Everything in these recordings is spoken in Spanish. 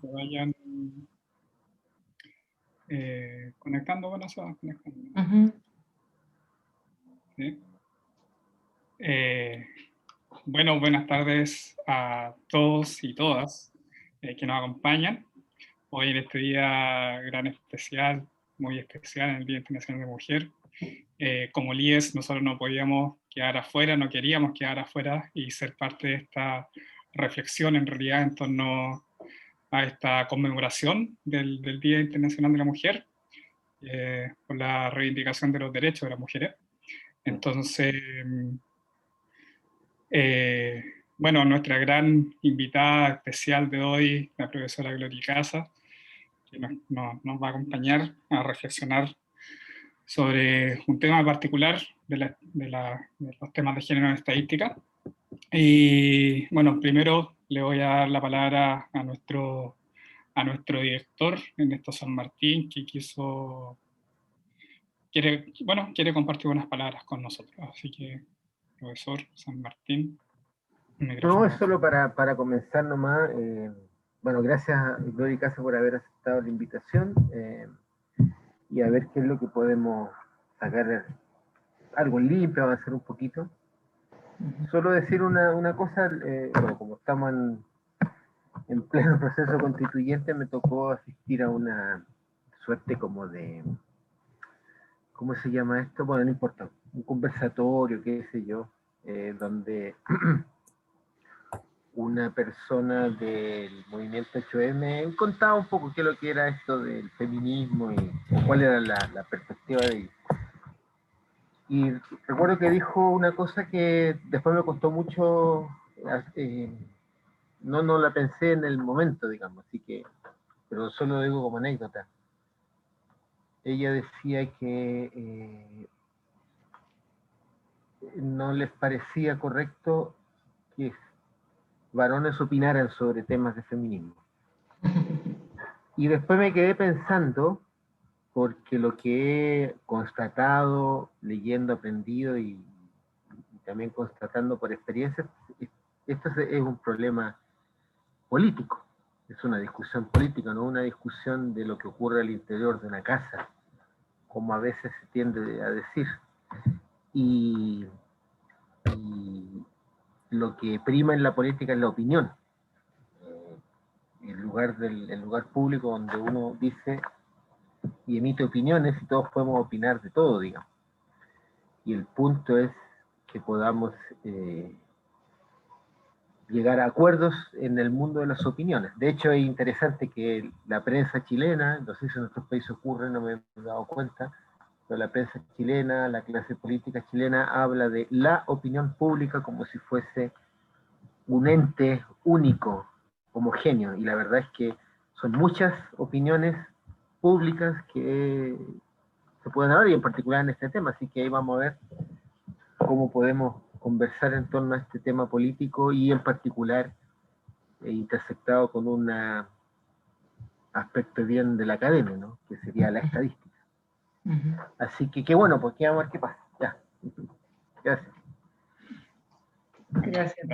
se vayan conectando, bueno, se van conectando. ¿Sí? Bueno, buenas tardes a todos y todas que nos acompañan hoy en este día gran especial, muy especial, en el Día Internacional de la Mujer. Como LIES, nosotros no podíamos quedar afuera, no queríamos quedar afuera y ser parte de esta reflexión en realidad en torno a esta conmemoración del Día Internacional de la Mujer, por la reivindicación de los derechos de las mujeres. Entonces, bueno, nuestra gran invitada especial de hoy, la profesora Gloria Casa, que nos va a acompañar a reflexionar sobre un tema particular de los temas de género en estadística. Y bueno, primero le voy a dar la palabra a nuestro director, Ernesto San Martín, que quiere compartir unas palabras con nosotros. Así que, profesor San Martín, el No, es micrófono. solo para comenzar nomás. Bueno, gracias Gloria Casa por haber aceptado la invitación y a ver qué es lo que podemos sacar, algo limpio, avanzar un poquito. Solo decir una cosa, bueno, como estamos en pleno proceso constituyente, me tocó asistir a una suerte como de, ¿cómo se llama esto? Bueno, no importa, un conversatorio, qué sé yo, donde una persona del movimiento 8M contaba un poco qué es lo que era esto del feminismo y cuál era la perspectiva de ello. Y recuerdo que dijo una cosa que después me costó mucho, no la pensé en el momento, digamos, así que, pero solo lo digo como anécdota. Ella decía que no les parecía correcto que varones opinaran sobre temas de feminismo. Y después me quedé pensando, porque lo que he constatado, leyendo, aprendido y también constatando por experiencias, esto es un problema político, es una discusión política, no una discusión de lo que ocurre al interior de una casa, como a veces se tiende a decir. Y, y lo que prima en la política es la opinión, el lugar público donde uno dice y emite opiniones y todos podemos opinar de todo, digamos. Y el punto es que podamos llegar a acuerdos en el mundo de las opiniones. De hecho, es interesante que la prensa chilena, no sé si en otros países ocurre, no me he dado cuenta, pero la prensa chilena, la clase política chilena habla de la opinión pública como si fuese un ente único, homogéneo, y la verdad es que son muchas opiniones públicas que se pueden hablar, y en particular en este tema, así que ahí vamos a ver cómo podemos conversar en torno a este tema político y en particular intersectado con un aspecto bien de la academia, ¿no? Que sería la estadística. Así que qué bueno, pues vamos a ver qué pasa. Ya. Gracias. Gracias.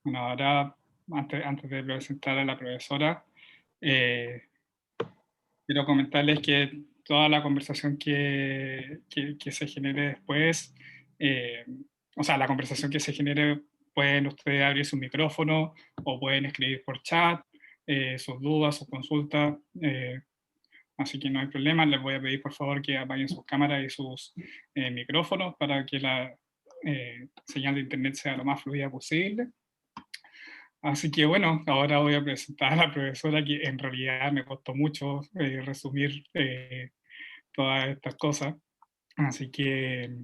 Bueno, ahora, antes de presentar a la profesora, quiero comentarles que toda la conversación que se genere después, o sea, la conversación que se genere, pueden ustedes abrir su micrófono o pueden escribir por chat sus dudas, sus consultas, así que no hay problema. Les voy a pedir por favor que apaguen sus cámaras y sus micrófonos para que la señal de internet sea lo más fluida posible. Así que bueno, ahora voy a presentar a la profesora, que en realidad me costó mucho resumir todas estas cosas. Así que,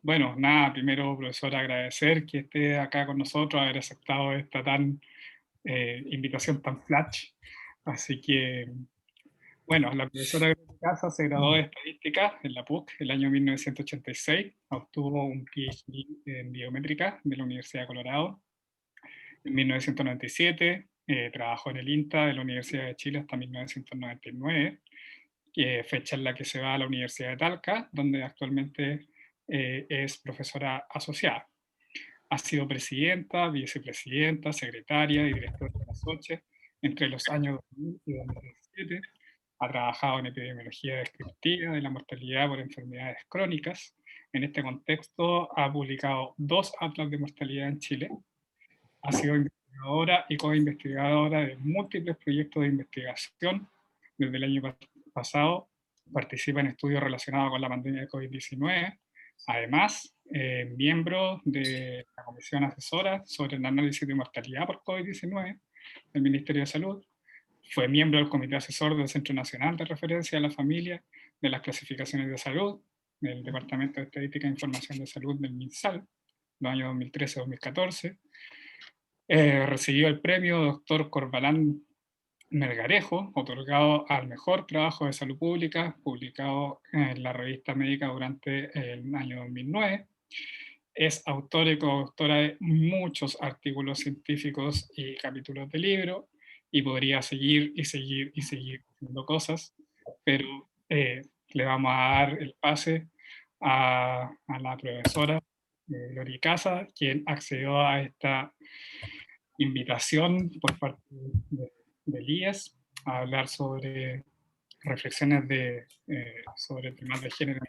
bueno, nada, primero, profesora, agradecer que esté acá con nosotros, haber aceptado esta invitación tan flash. Así que, bueno, la profesora Casa se graduó de Estadística en la PUC el año 1986, obtuvo un PhD en Biométrica de la Universidad de Colorado. En 1997 trabajó en el INTA de la Universidad de Chile hasta 1999, fecha en la que se va a la Universidad de Talca, donde actualmente es profesora asociada. Ha sido presidenta, vicepresidenta, secretaria y directora de la SOCHE entre los años 2000 y 2017. Ha trabajado en epidemiología descriptiva de la mortalidad por enfermedades crónicas. En este contexto ha publicado 2 atlas de mortalidad en Chile. Ha sido investigadora y co-investigadora de múltiples proyectos de investigación. Desde el año pasado participa en estudios relacionados con la pandemia de COVID-19. Además, miembro de la Comisión Asesora sobre el Análisis de Mortalidad por COVID-19 del Ministerio de Salud. Fue miembro del Comité Asesor del Centro Nacional de Referencia a la Familia de las Clasificaciones de Salud del Departamento de Estadística e Información de Salud del MinSal, los años 2013-2014. Recibió el premio Dr. Corbalán Melgarejo, otorgado al mejor trabajo de salud pública, publicado en la revista médica durante el año 2009. Es autora y coautora de muchos artículos científicos y capítulos de libro, y podría seguir y seguir y seguir haciendo cosas, pero le vamos a dar el pase a la profesora Lori Casa, quien accedió a esta invitación por parte del IES a hablar sobre reflexiones sobre temas de género.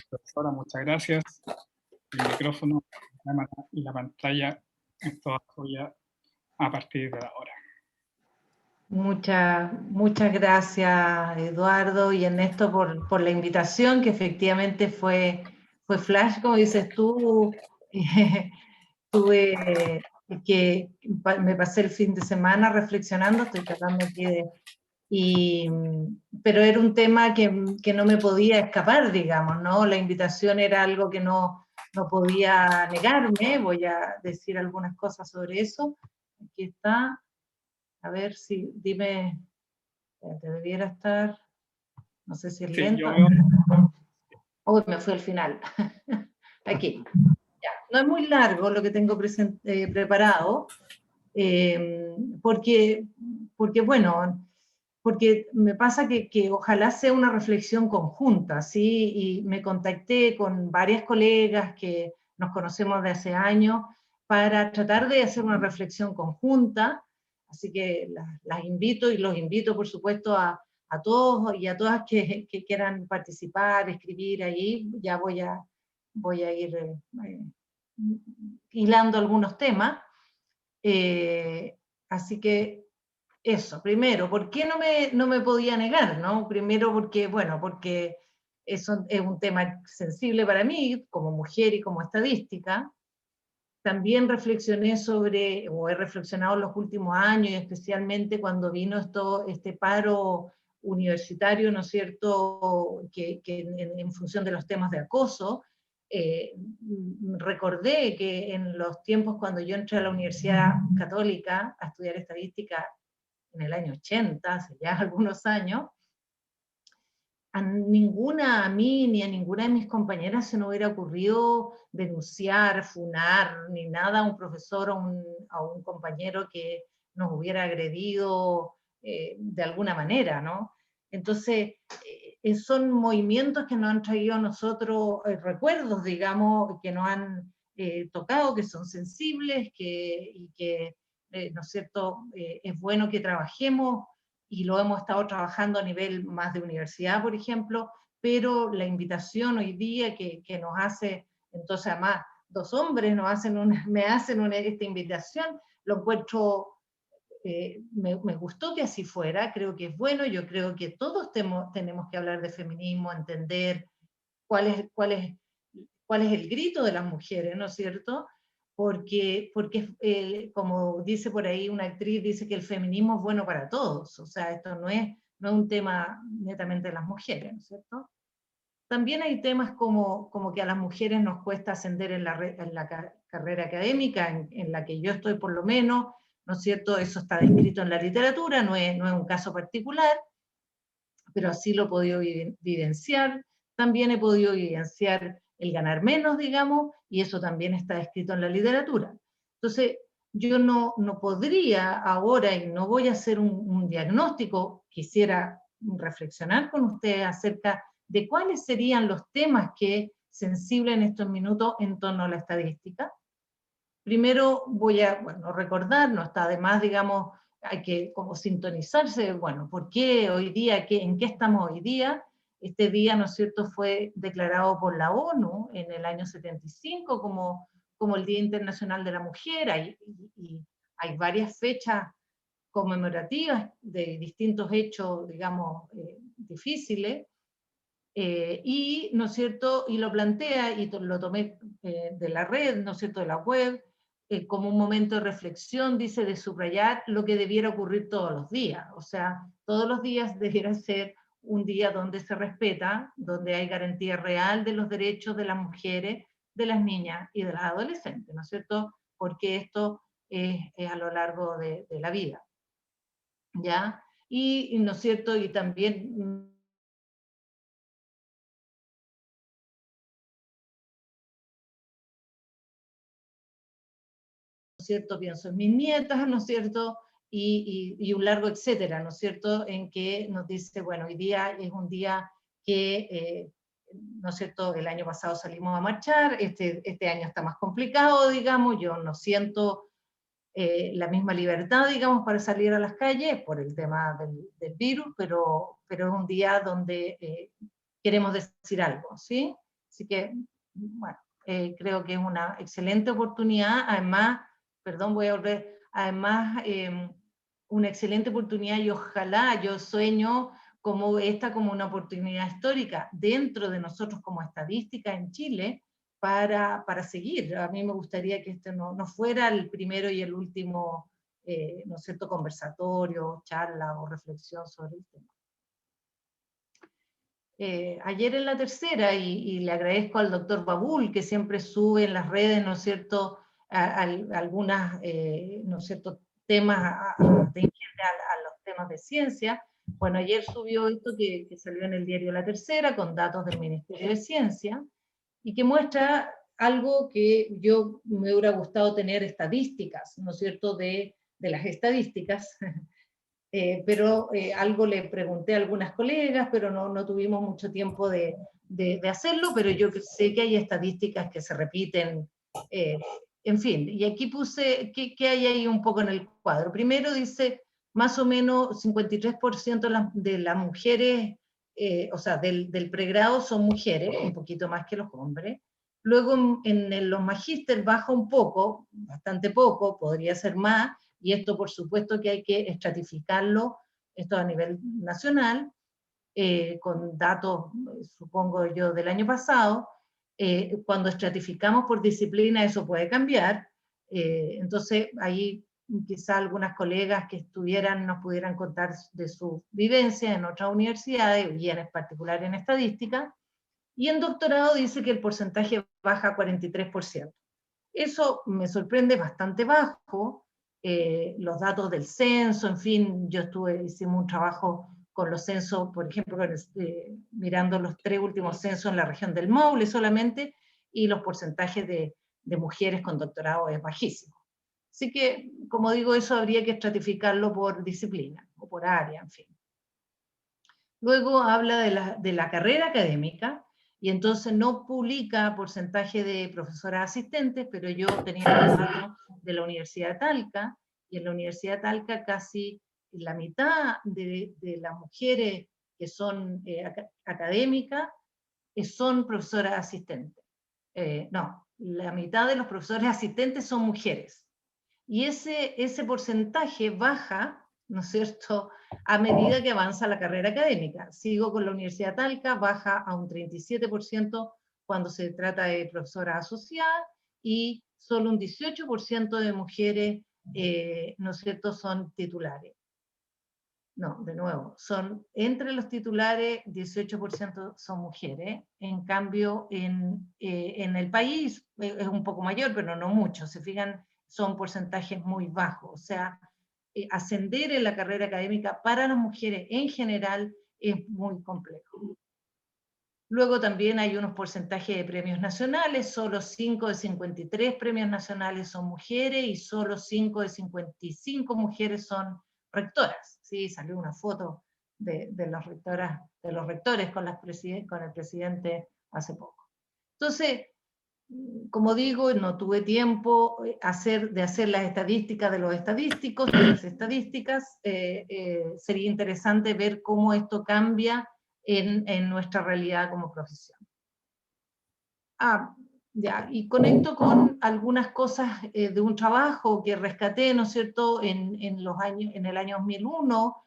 Profesora, muchas gracias. El micrófono, la cámara y la pantalla es toda suya a partir de ahora. Muchas gracias, Eduardo y Ernesto, por la invitación, que efectivamente fue flash, como dices tú. Me pasé el fin de semana reflexionando, estoy tratando aquí pero era un tema que no me podía escapar, digamos, ¿no? La invitación era algo que no podía negarme. Voy a decir algunas cosas sobre eso. Aquí está. A ver si, dime, te debiera estar, no sé si es lento. Uy, me fui al final. Aquí. Ya. No es muy largo lo que tengo preparado, porque me pasa que ojalá sea una reflexión conjunta, ¿sí? Y me contacté con varias colegas que nos conocemos de hace años para tratar de hacer una reflexión conjunta. Así que las invito y los invito, por supuesto, a todos y a todas que quieran participar, escribir ahí. Ya voy a ir hilando algunos temas. Así que eso, primero, ¿por qué no me podía negar, no? Primero porque eso es un tema sensible para mí, como mujer y como estadística. También reflexioné o he reflexionado en los últimos años, y especialmente cuando vino este paro universitario, ¿no es cierto?, que en función de los temas de acoso, recordé que en los tiempos cuando yo entré a la Universidad Católica a estudiar estadística en el año 80, hace ya algunos años, a mí ni a ninguna de mis compañeras se nos hubiera ocurrido denunciar, funar, ni nada a un profesor o a un compañero que nos hubiera agredido de alguna manera, ¿no? Entonces, son movimientos que nos han traído a nosotros recuerdos, digamos, que nos han tocado, que son sensibles, y que, ¿no es cierto?, es bueno que trabajemos, y lo hemos estado trabajando a nivel más de universidad, por ejemplo, pero la invitación hoy día que nos hace, entonces además, 2 hombres me hacen esta invitación, lo encuentro, me gustó que así fuera, creo que es bueno. Yo creo que todos tenemos que hablar de feminismo, entender cuál es el grito de las mujeres, ¿no es cierto? Porque como dice por ahí una actriz, dice que el feminismo es bueno para todos. O sea, esto no es un tema netamente de las mujeres, ¿no es cierto? También hay temas como que a las mujeres nos cuesta ascender en la carrera académica, en la que yo estoy por lo menos, ¿no es cierto? Eso está descrito en la literatura, no es un caso particular, pero así lo he podido vivenciar. También he podido vivenciar el ganar menos, digamos, y eso también está escrito en la literatura. Entonces, yo no podría ahora, y no voy a hacer un diagnóstico, quisiera reflexionar con ustedes acerca de cuáles serían los temas que sensible en estos minutos en torno a la estadística. Primero voy a, recordar, no está de más, digamos, hay que como sintonizarse, bueno, ¿por qué hoy día, en qué estamos hoy día? Este día, ¿no es cierto?, fue declarado por la ONU en el año 75 como el Día Internacional de la Mujer, y hay varias fechas conmemorativas de distintos hechos, digamos, difíciles, y, ¿no es cierto?, y lo plantea, y lo tomé de la red, ¿no es cierto?, de la web, como un momento de reflexión, dice, de subrayar lo que debiera ocurrir todos los días. O sea, todos los días debiera ser un día donde se respeta, donde hay garantía real de los derechos de las mujeres, de las niñas y de las adolescentes, ¿no es cierto? Porque esto es a lo largo de la vida, ¿ya? Y, ¿no es cierto?, y también ¿cierto? Pienso en mis nietas, ¿no es cierto? Y un largo etcétera, ¿no es cierto? En que nos dice, bueno, hoy día es un día que, ¿no es cierto? El año pasado salimos a marchar, este año está más complicado, digamos, yo no siento la misma libertad, digamos, para salir a las calles por el tema del virus, pero es un día donde queremos decir algo, ¿sí? Así que, bueno, creo que es una excelente oportunidad, además, perdón, voy a volver, además, una excelente oportunidad, y ojalá, yo sueño como esta como una oportunidad histórica dentro de nosotros como estadística en Chile, para seguir. A mí me gustaría que este no fuera el primero y el último, ¿no es cierto?, conversatorio, charla o reflexión sobre el tema. Ayer en la tercera, y le agradezco al doctor Babul, que siempre sube en las redes, ¿no es cierto?, algunas, ¿no es cierto?, temas tangentes a los temas de ciencia. Bueno, ayer subió esto que salió en el diario La Tercera, con datos del Ministerio de Ciencia, y que muestra algo que yo me hubiera gustado tener estadísticas, ¿no es cierto?, de las estadísticas, pero algo le pregunté a algunas colegas, pero no tuvimos mucho tiempo de hacerlo, pero yo sé que hay estadísticas que se repiten, en fin, y aquí puse qué hay ahí un poco en el cuadro. Primero dice, más o menos 53% de las mujeres, o sea, del pregrado son mujeres, un poquito más que los hombres. Luego en los magíster baja un poco, bastante poco, podría ser más, y esto por supuesto que hay que estratificarlo, esto a nivel nacional, con datos, supongo yo, del año pasado. Cuando estratificamos por disciplina eso puede cambiar, entonces ahí quizá algunas colegas que estuvieran nos pudieran contar de su vivencia en otras universidades, y en particular en estadística, y en doctorado dice que el porcentaje baja a 43%. Eso me sorprende, bastante bajo. Los datos del censo, en fin, hicimos un trabajo con los censos, por ejemplo, mirando los 3 últimos censos en la región del Maule solamente, y los porcentajes de mujeres con doctorado es bajísimo. Así que, como digo, eso habría que estratificarlo por disciplina, o por área, en fin. Luego habla de la carrera académica, y entonces no publica porcentaje de profesoras asistentes, pero yo tenía los datos de la Universidad de Talca, y en la Universidad de Talca casi la mitad de las mujeres que son académicas son profesoras asistentes. No, la mitad de los profesores asistentes son mujeres. Y ese porcentaje baja, ¿no es cierto?, a medida que avanza la carrera académica. Sigo con la Universidad de Talca, baja a un 37% cuando se trata de profesoras asociadas, y solo un 18% de mujeres, ¿no es cierto?, son titulares. No, de nuevo, son entre los titulares, 18% son mujeres. En cambio, en el país es un poco mayor, pero no mucho. Se fijan, son porcentajes muy bajos. O sea, ascender en la carrera académica para las mujeres en general es muy complejo. Luego también hay unos porcentajes de premios nacionales, solo 5 de 53 premios nacionales son mujeres, y solo 5 de 55 mujeres son rectoras. Sí, salió una foto de los rectores con el presidente hace poco. Entonces, como digo, no tuve tiempo de hacer las estadísticas de los estadísticos, de las estadísticas. Sería interesante ver cómo esto cambia en nuestra realidad como profesión. Ya, y conecto con algunas cosas de un trabajo que rescaté, ¿no es cierto?, en el año 2001,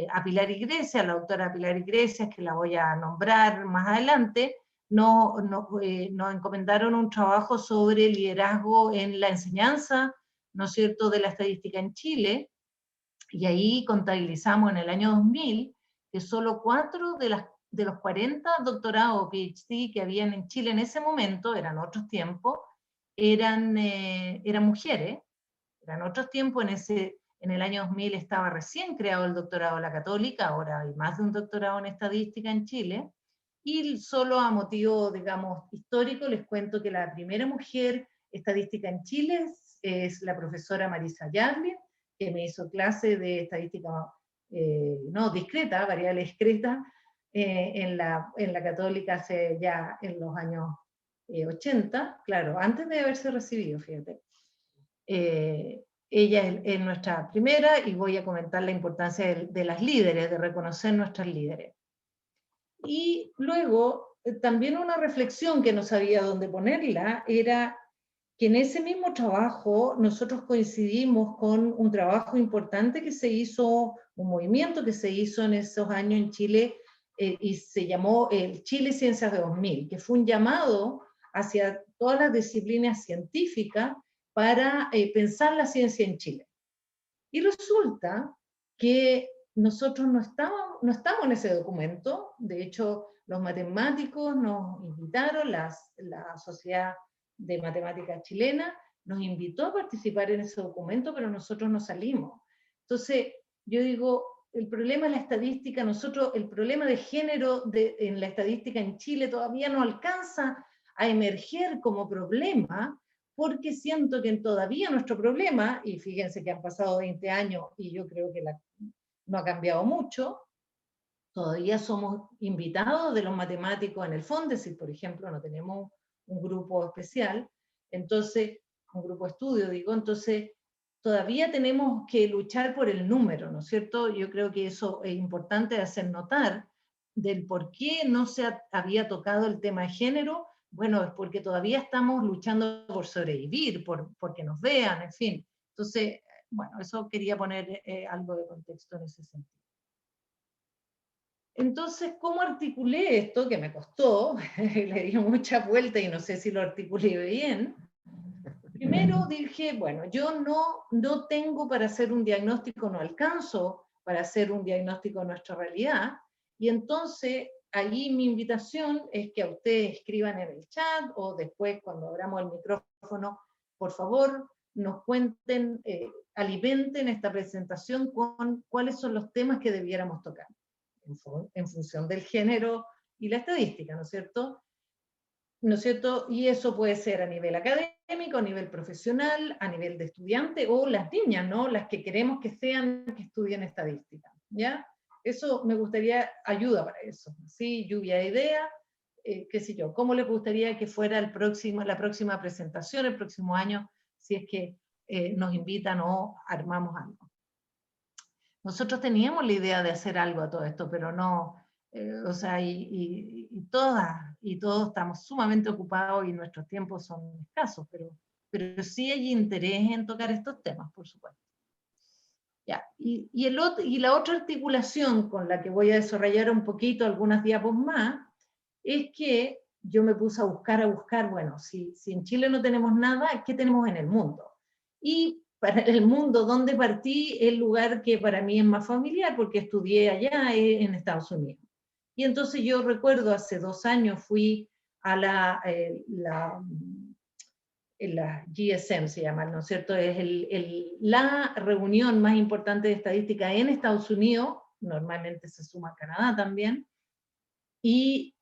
a Pilar Iglesias, la doctora Pilar Iglesias, que la voy a nombrar más adelante, nos encomendaron un trabajo sobre liderazgo en la enseñanza, ¿no es cierto?, de la estadística en Chile, y ahí contabilizamos en el año 2000 que solo 4 de los 40 doctorados o PhD que habían en Chile en ese momento, eran otros tiempos, eran mujeres, eran otros tiempos. En el año 2000 estaba recién creado el doctorado de la Católica, ahora hay más de un doctorado en estadística en Chile, y solo a motivo, digamos, histórico, les cuento que la primera mujer estadística en Chile es la profesora Marisa Yarlin, que me hizo clase de estadística no discreta, variable discreta, en la Católica hace ya en los años 80, claro, antes de haberse recibido, fíjate. Ella es nuestra primera, y voy a comentar la importancia de las líderes, de reconocer nuestras líderes. Y luego, también una reflexión que no sabía dónde ponerla, era que en ese mismo trabajo nosotros coincidimos con un trabajo importante que se hizo, un movimiento que se hizo en esos años en Chile, y se llamó el Chile Ciencias de 2000, que fue un llamado hacia todas las disciplinas científicas para pensar la ciencia en Chile. Y resulta que nosotros no estamos en ese documento. De hecho, los matemáticos nos invitaron, la Sociedad de Matemáticas Chilena nos invitó a participar en ese documento, pero nosotros no salimos. Entonces, yo digo, el problema de la estadística, el problema de género en la estadística en Chile todavía no alcanza a emerger como problema, porque siento que todavía nuestro problema, y fíjense que han pasado 20 años y yo creo que no ha cambiado mucho, todavía somos invitados de los matemáticos en el Fondesit, por ejemplo, no tenemos un grupo especial, entonces, un grupo de estudio, digo, entonces todavía tenemos que luchar por el número, ¿no es cierto? Yo creo que eso es importante de hacer notar del por qué no se había tocado el tema de género. Bueno, es porque todavía estamos luchando por sobrevivir, porque nos vean, en fin. Entonces, bueno, eso quería poner algo de contexto en ese sentido. Entonces, ¿cómo articulé esto? Que me costó, le di mucha vuelta y no sé si lo articulé bien. Primero dije, bueno, yo no tengo para hacer un diagnóstico, no alcanzo para hacer un diagnóstico de nuestra realidad, y entonces allí mi invitación es que a ustedes escriban en el chat, o después cuando abramos el micrófono, por favor, nos cuenten, alimenten esta presentación con cuáles son los temas que debiéramos tocar, en función del género y la estadística, ¿no es cierto? ¿No es cierto? Y eso puede ser a nivel académico, a nivel profesional, a nivel de estudiante, o las niñas, ¿no? Las que queremos que estudien estadística, ¿ya? Eso me gustaría, ayuda para eso, ¿sí? Lluvia de ideas, qué sé yo, ¿cómo les gustaría que fuera la próxima presentación, el próximo año, si es que nos invitan o armamos algo? Nosotros teníamos la idea de hacer algo a todo esto, pero no, o sea, todos estamos sumamente ocupados y nuestros tiempos son escasos, pero sí hay interés en tocar estos temas, por supuesto. Ya, y la otra articulación con la que voy a desarrollar un poquito algunas diapos más, es que yo me puse a buscar, bueno, si en Chile no tenemos nada, ¿qué tenemos en el mundo? Y para el mundo donde partí, el lugar que para mí es más familiar, porque estudié allá en Estados Unidos. Y entonces yo recuerdo, hace 2 años fui a la GSM, se llama, ¿no es cierto? Es la reunión más importante de estadística en Estados Unidos, normalmente se suma Canadá también, y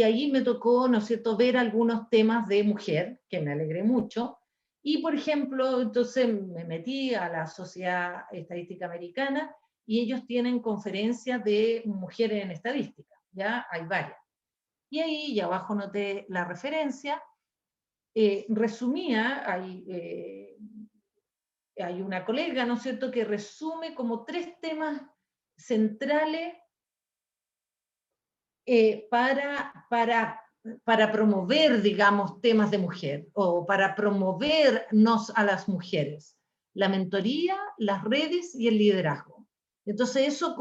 ahí me tocó, ¿no es cierto?, ver algunos temas de mujer, que me alegré mucho. Y, por ejemplo, entonces me metí a la Sociedad Estadística Americana, y ellos tienen conferencias de mujeres en estadística, ¿ya? Hay varias. Y ahí, y abajo noté la referencia, resumía, hay una colega, ¿no es cierto?, que resume como 3 temas centrales para promover, digamos, temas de mujer, o para promovernos a las mujeres: la mentoría, las redes y el liderazgo. Entonces eso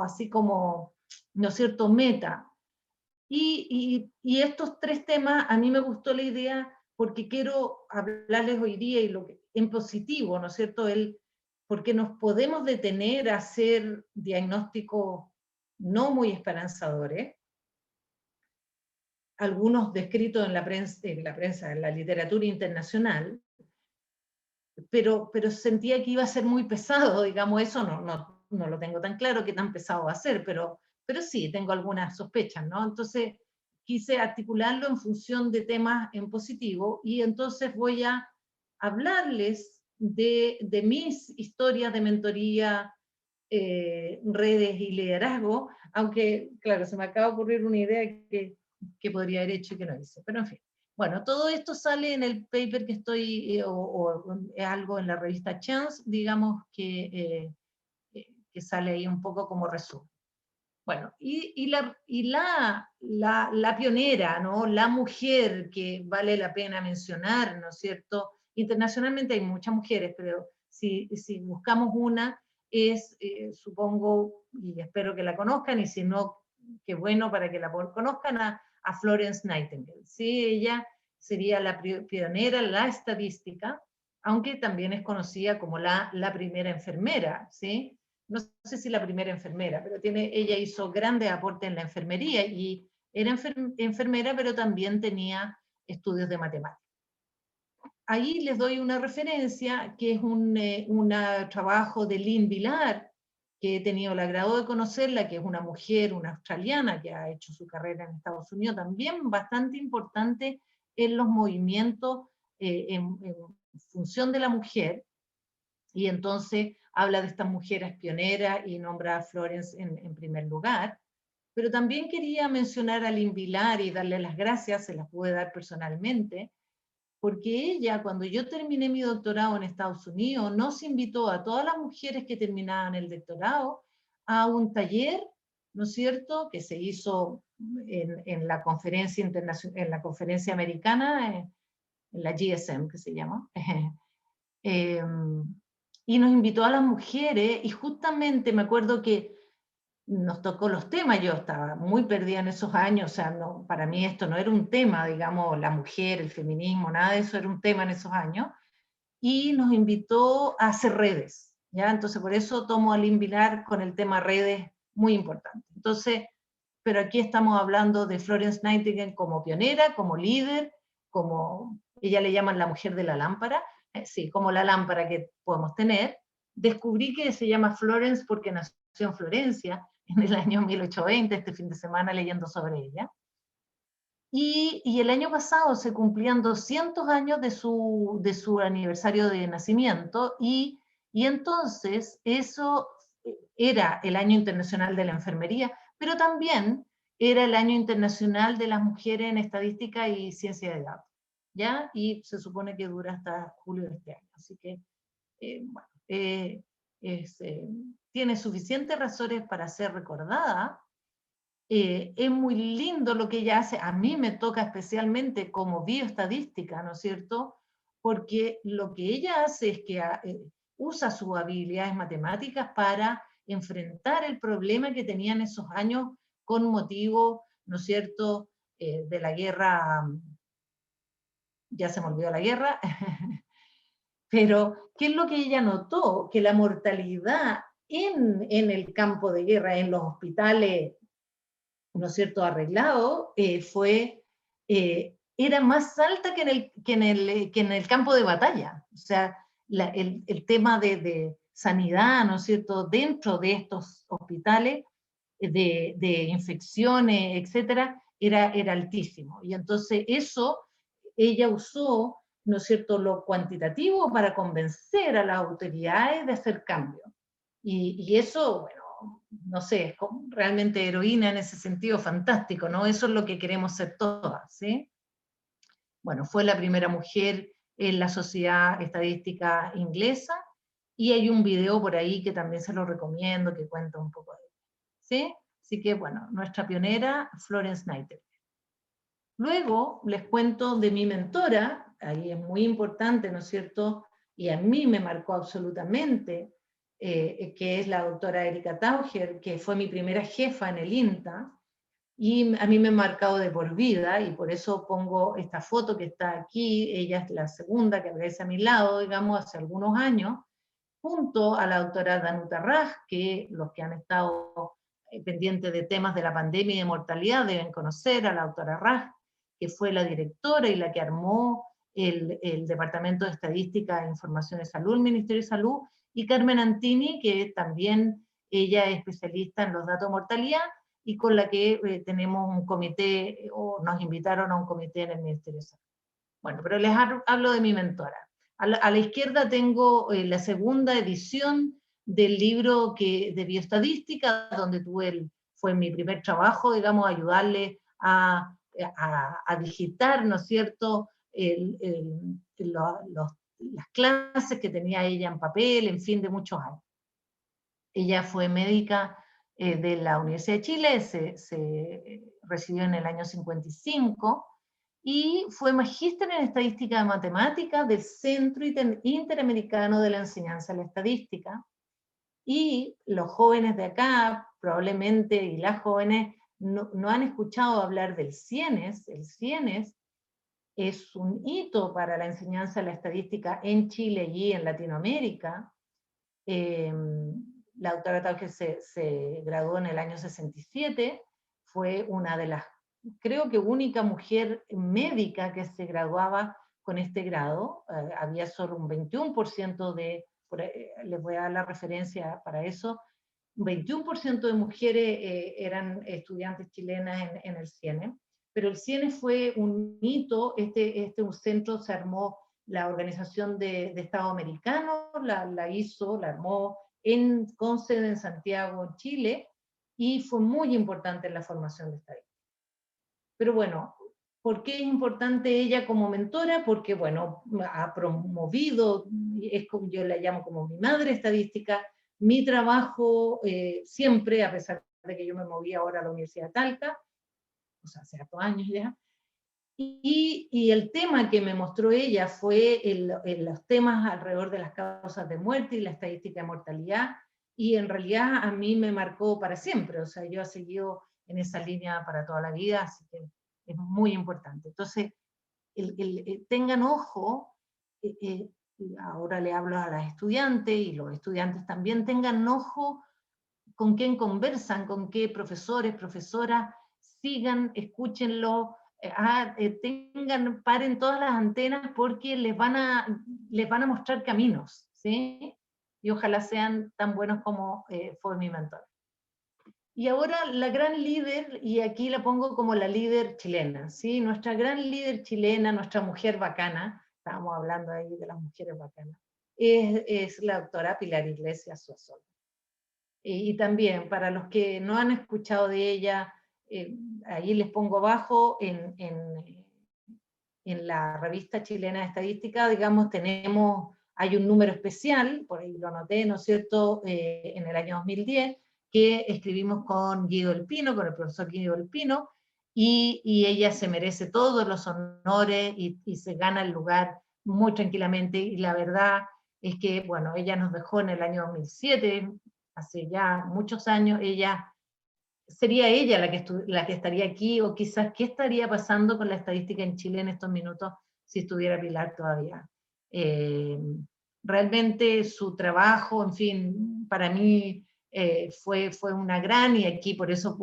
así como, ¿no es cierto?, meta. Y estos 3 temas, a mí me gustó la idea porque quiero hablarles hoy día y en positivo, ¿no es cierto?, porque nos podemos detener a hacer diagnósticos no muy esperanzadores, algunos descritos en la prensa, en la literatura internacional, pero sentía que iba a ser muy pesado, digamos, eso no lo tengo tan claro qué tan pesado va a ser, pero sí, tengo algunas sospechas, ¿no? Entonces, quise articularlo en función de temas en positivo, y entonces voy a hablarles de mis historias de mentoría, redes y liderazgo, aunque, claro, se me acaba de ocurrir una idea que podría haber hecho y que no hice, pero en fin. Bueno, todo esto sale en el paper que estoy, o algo en la revista Chance, digamos, que sale ahí un poco como resumen. Bueno, la pionera, ¿no?, la mujer que vale la pena mencionar, ¿no es cierto? Internacionalmente hay muchas mujeres, pero si buscamos una, supongo, y espero que la conozcan, y si no, qué bueno para que la conozcan, a Florence Nightingale. Sí, ella sería la pionera en la estadística, aunque también es conocida como la primera enfermera, ¿sí? No sé si la primera enfermera, pero ella hizo grandes aportes en la enfermería, y era enfermera, pero también tenía estudios de matemáticas. Ahí les doy una referencia, que es un trabajo de Lynn Vilar, que he tenido el agrado de conocerla, que es una mujer, una australiana, que ha hecho su carrera en Estados Unidos, también bastante importante en los movimientos en función de la mujer, y entonces habla de estas mujeres pioneras y nombra a Florence en primer lugar. Pero también quería mencionar a Lynn Vilar y darle las gracias, se las pude dar personalmente, porque ella, cuando yo terminé mi doctorado en Estados Unidos, nos invitó a todas las mujeres que terminaban el doctorado a un taller, ¿no es cierto?, que se hizo en la conferencia internacional, en la conferencia americana, en la GSM, que se llama, y nos invitó a las mujeres, y justamente me acuerdo que nos tocó los temas. Yo estaba muy perdida en esos años, o sea, para mí esto no era un tema, digamos, la mujer, el feminismo, nada de eso era un tema en esos años, y nos invitó a hacer redes, ¿ya? Entonces, por eso tomo a Lynn Vilar con el tema redes, muy importante. Entonces, pero aquí estamos hablando de Florence Nightingale como pionera, como líder, como ella le llaman la mujer de la lámpara, sí, como la lámpara que podemos tener. Descubrí que se llama Florence porque nació en Florencia en el año 1820, este fin de semana leyendo sobre ella. Y el año pasado se cumplían 200 años de su aniversario de nacimiento, y entonces eso era el Año Internacional de la Enfermería, pero también era el Año Internacional de las Mujeres en Estadística y Ciencia de Datos, ¿ya? Y se supone que dura hasta julio de este año, así que, bueno, tiene suficientes razones para ser recordada. Es muy lindo lo que ella hace, a mí me toca especialmente como bioestadística, ¿no es cierto? Porque lo que ella hace es que usa sus habilidades matemáticas para enfrentar el problema que tenía en esos años con motivo, ¿no es cierto?, de la guerra, ya se me olvidó la guerra, pero ¿qué es lo que ella notó? Que la mortalidad en el campo de guerra, en los hospitales, ¿no es cierto?, arreglado, era más alta que en el campo de batalla. O sea, el tema de sanidad, ¿no es cierto?, dentro de estos hospitales, de infecciones, etcétera, era altísimo. Y entonces eso, ella usó, ¿no es cierto?, lo cuantitativo para convencer a las autoridades de hacer cambio. Y eso, bueno, no sé, realmente heroína en ese sentido, fantástico, ¿no? Eso es lo que queremos ser todas, ¿sí? Bueno, fue la primera mujer en la Sociedad Estadística Inglesa, y hay un video por ahí que también se lo recomiendo, que cuenta un poco de ella, ¿sí? Así que, bueno, nuestra pionera, Florence Nightingale. Luego les cuento de mi mentora, ahí es muy importante, ¿no es cierto? Y a mí me marcó absolutamente, que es la doctora Erika Tauger, que fue mi primera jefa en el INTA, y a mí me ha marcado de por vida, y por eso pongo esta foto que está aquí. Ella es la segunda que aparece a mi lado, digamos, hace algunos años, junto a la doctora Danuta Raj, que los que han estado pendientes de temas de la pandemia y de mortalidad deben conocer a la doctora Raj, que fue la directora y la que armó el Departamento de Estadística e Información de Salud, el Ministerio de Salud, y Carmen Antini, que también ella es especialista en los datos de mortalidad, y con la que tenemos un comité, o nos invitaron a un comité en el Ministerio de Salud. Bueno, pero les hablo de mi mentora. A la izquierda tengo la segunda edición del libro de bioestadística, donde fue mi primer trabajo, digamos, ayudarle a digitar, ¿no es cierto?, las clases que tenía ella en papel, en fin, de muchos años. Ella fue médica de la Universidad de Chile, se recibió en el año 55, y fue magíster en Estadística de Matemáticas del Centro Interamericano de la Enseñanza de la Estadística. Y los jóvenes de acá, probablemente, y las jóvenes, no han escuchado hablar del CIENES. El CIENES es un hito para la enseñanza de la estadística en Chile y en Latinoamérica. La doctora Tauger se graduó en el año 67, fue una de las, creo que única mujer médica que se graduaba con este grado. Había solo un 21% les voy a dar la referencia para eso, un 21% de mujeres eran estudiantes chilenas en el CIENE, pero el CIENE fue un hito. Un centro se armó, la Organización de Estado Americano la armó con sede en Santiago, Chile, y fue muy importante en la formación de estadística. Pero bueno, ¿por qué es importante ella como mentora? Porque, bueno, ha promovido, yo la llamo como mi madre estadística, mi trabajo siempre, a pesar de que yo me moví ahora a la Universidad de Talca, o sea, hace 4 años ya. Y el tema que me mostró ella fue los temas alrededor de las causas de muerte y la estadística de mortalidad, y en realidad a mí me marcó para siempre. O sea, yo he seguido en esa línea para toda la vida, así que es muy importante. Entonces, tengan ojo, ahora le hablo a las estudiantes, y los estudiantes también, tengan ojo con quién conversan, con qué profesores, profesoras, sigan, escúchenlo, paren todas las antenas, porque les van a mostrar caminos, ¿sí? Y ojalá sean tan buenos como fue mi mentor. Y ahora la gran líder, y aquí la pongo como la líder chilena, ¿sí? Nuestra gran líder chilena, nuestra mujer bacana, estábamos hablando ahí de las mujeres bacanas, es la doctora Pilar Iglesias Zuazola. Y también, para los que no han escuchado de ella, ahí les pongo abajo, en la revista chilena de estadística, digamos, hay un número especial, por ahí lo anoté, ¿no es cierto?, en el año 2010, que escribimos con Guido El Pino, con el profesor Guido El Pino, y ella se merece todos los honores y se gana el lugar muy tranquilamente. Y la verdad es que, bueno, ella nos dejó en el año 2007, hace ya muchos años. Sería ella la que estaría aquí, o quizás qué estaría pasando con la estadística en Chile en estos minutos si estuviera Pilar todavía. Realmente su trabajo, en fin, para mí fue una gran, y aquí por eso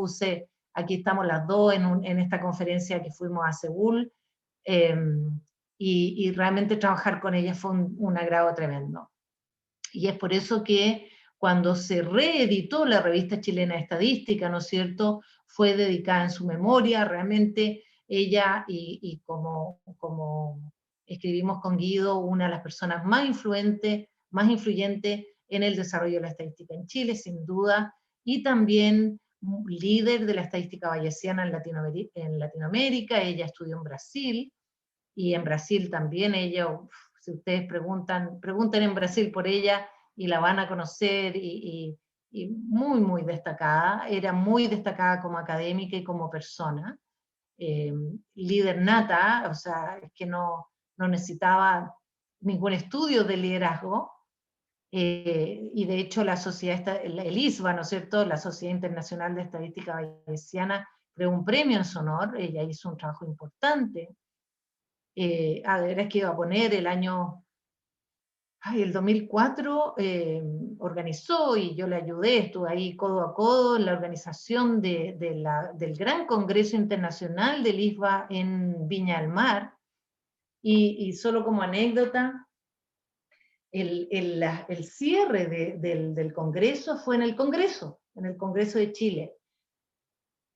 aquí estamos las dos en esta conferencia que fuimos a Seúl, y realmente trabajar con ella fue un agrado tremendo. Y es por eso que cuando se reeditó la revista chilena de estadística, ¿no es cierto?, fue dedicada en su memoria. Realmente ella, y como escribimos con Guido, una de las personas más influyentes en el desarrollo de la estadística en Chile, sin duda, y también líder de la estadística bayesiana en Latinoamérica. Ella estudió en Brasil, y en Brasil también ella, si ustedes pregunten en Brasil por ella, y la van a conocer, y muy, muy destacada, era muy destacada como académica y como persona, líder nata, o sea, es que no necesitaba ningún estudio de liderazgo, y de hecho la sociedad, el ISBA, ¿no es cierto?, la Sociedad Internacional de Estadística Bayesiana, creó un premio en su honor. Ella hizo un trabajo importante. A ver, es que iba a poner el año, el 2004, organizó, y yo le ayudé, estuve ahí codo a codo en la organización del Gran Congreso Internacional del ISBA en Viña del Mar, y solo como anécdota, el cierre del Congreso fue en el Congreso de Chile.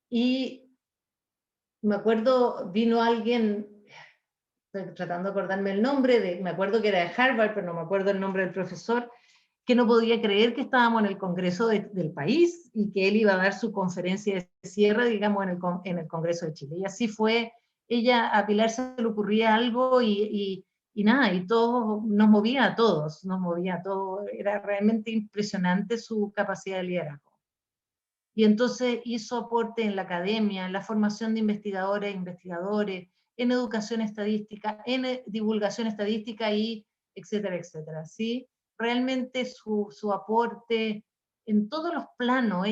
Y me acuerdo, vino alguien, estoy tratando de acordarme el nombre, me acuerdo que era de Harvard, pero no me acuerdo el nombre del profesor, que no podía creer que estábamos en el Congreso del país, y que él iba a dar su conferencia de cierre, digamos, en el Congreso de Chile. Y así fue. Ella, a Pilar se le ocurría algo, y nada, y todo, nos movía a todos, era realmente impresionante su capacidad de liderazgo. Y entonces hizo aporte en la academia, en la formación de investigadoras e investigadores, en educación estadística, en divulgación estadística, y etcétera, etcétera, ¿sí? Realmente su aporte en todos los planos.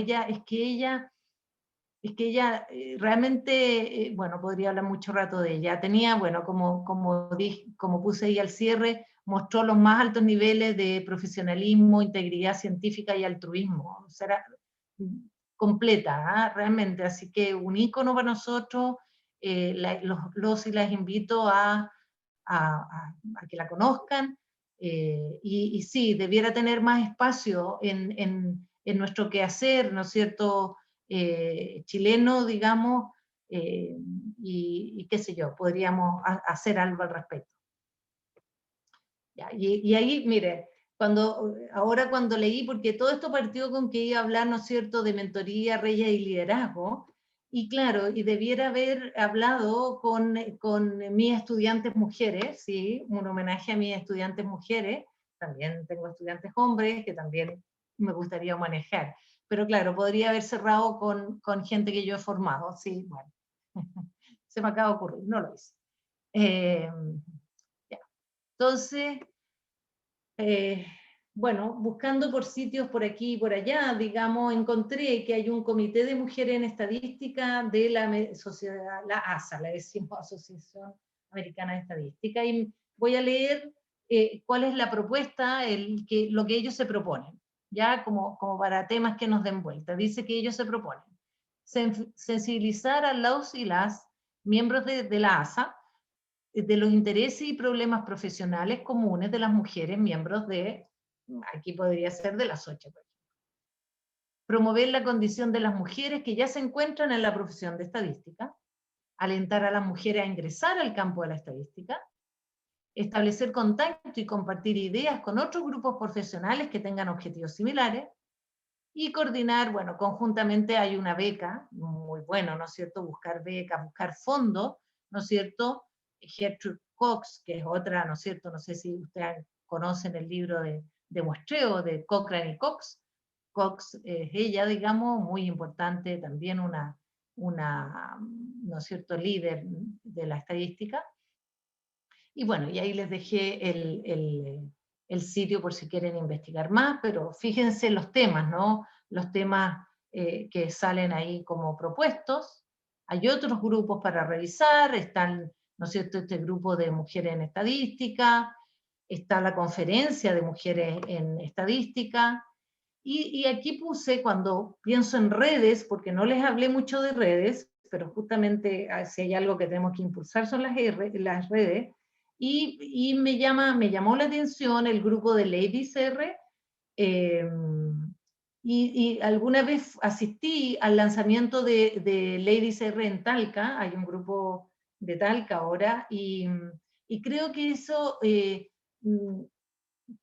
Realmente, bueno, podría hablar mucho rato de ella. Tenía, bueno, como puse ahí al cierre, mostró los más altos niveles de profesionalismo, integridad científica y altruismo. O sea, era completa, realmente. Así que un ícono para nosotros. Los y las invito a que la conozcan, y sí, debiera tener más espacio en nuestro quehacer, ¿no es cierto?, chileno, digamos, y qué sé yo, podríamos hacer algo al respecto. Ya, y ahí, mire, ahora cuando leí, porque todo esto partió con que iba a hablar, ¿no es cierto?, de mentoría, reyes y liderazgo, y claro, y debiera haber hablado con mis estudiantes mujeres, ¿sí?, un homenaje a mis estudiantes mujeres. También tengo estudiantes hombres que también me gustaría manejar, pero claro, podría haber cerrado con gente que yo he formado, sí, bueno, se me acaba de ocurrir, no lo hice. Ya. Entonces, bueno, buscando por sitios por aquí y por allá, digamos, encontré que hay un comité de mujeres en estadística de la sociedad, la ASA, le decimos Asociación Americana de Estadística, y voy a leer cuál es la propuesta, lo que ellos se proponen, ya como para temas que nos den vuelta. Dice que ellos se proponen sensibilizar a los y las miembros de la ASA de los intereses y problemas profesionales comunes de las mujeres miembros aquí podría ser de la SOCHE, por ejemplo. Promover la condición de las mujeres que ya se encuentran en la profesión de estadística, alentar a las mujeres a ingresar al campo de la estadística, establecer contacto y compartir ideas con otros grupos profesionales que tengan objetivos similares, y coordinar, bueno, conjuntamente hay una beca, muy bueno, ¿no es cierto?, buscar becas, buscar fondos, ¿no es cierto? Gertrude Cox, que es otra, ¿no es cierto?, no sé si ustedes conocen el libro de muestreo de Cochrane y Cox. Cox es ella, digamos, muy importante, también una ¿no es cierto?, líder de la estadística. Y bueno, y ahí les dejé el sitio por si quieren investigar más, pero fíjense los temas, ¿no? Los temas que salen ahí como propuestos. Hay otros grupos para revisar, están, ¿no es cierto?, este grupo de mujeres en estadística, está la conferencia de mujeres en estadística, y aquí puse, cuando pienso en redes, porque no les hablé mucho de redes, pero justamente si hay algo que tenemos que impulsar son las redes, y me llamó la atención el grupo de Ladies R, y alguna vez asistí al lanzamiento de Ladies R en Talca. Hay un grupo de Talca ahora, y creo que eso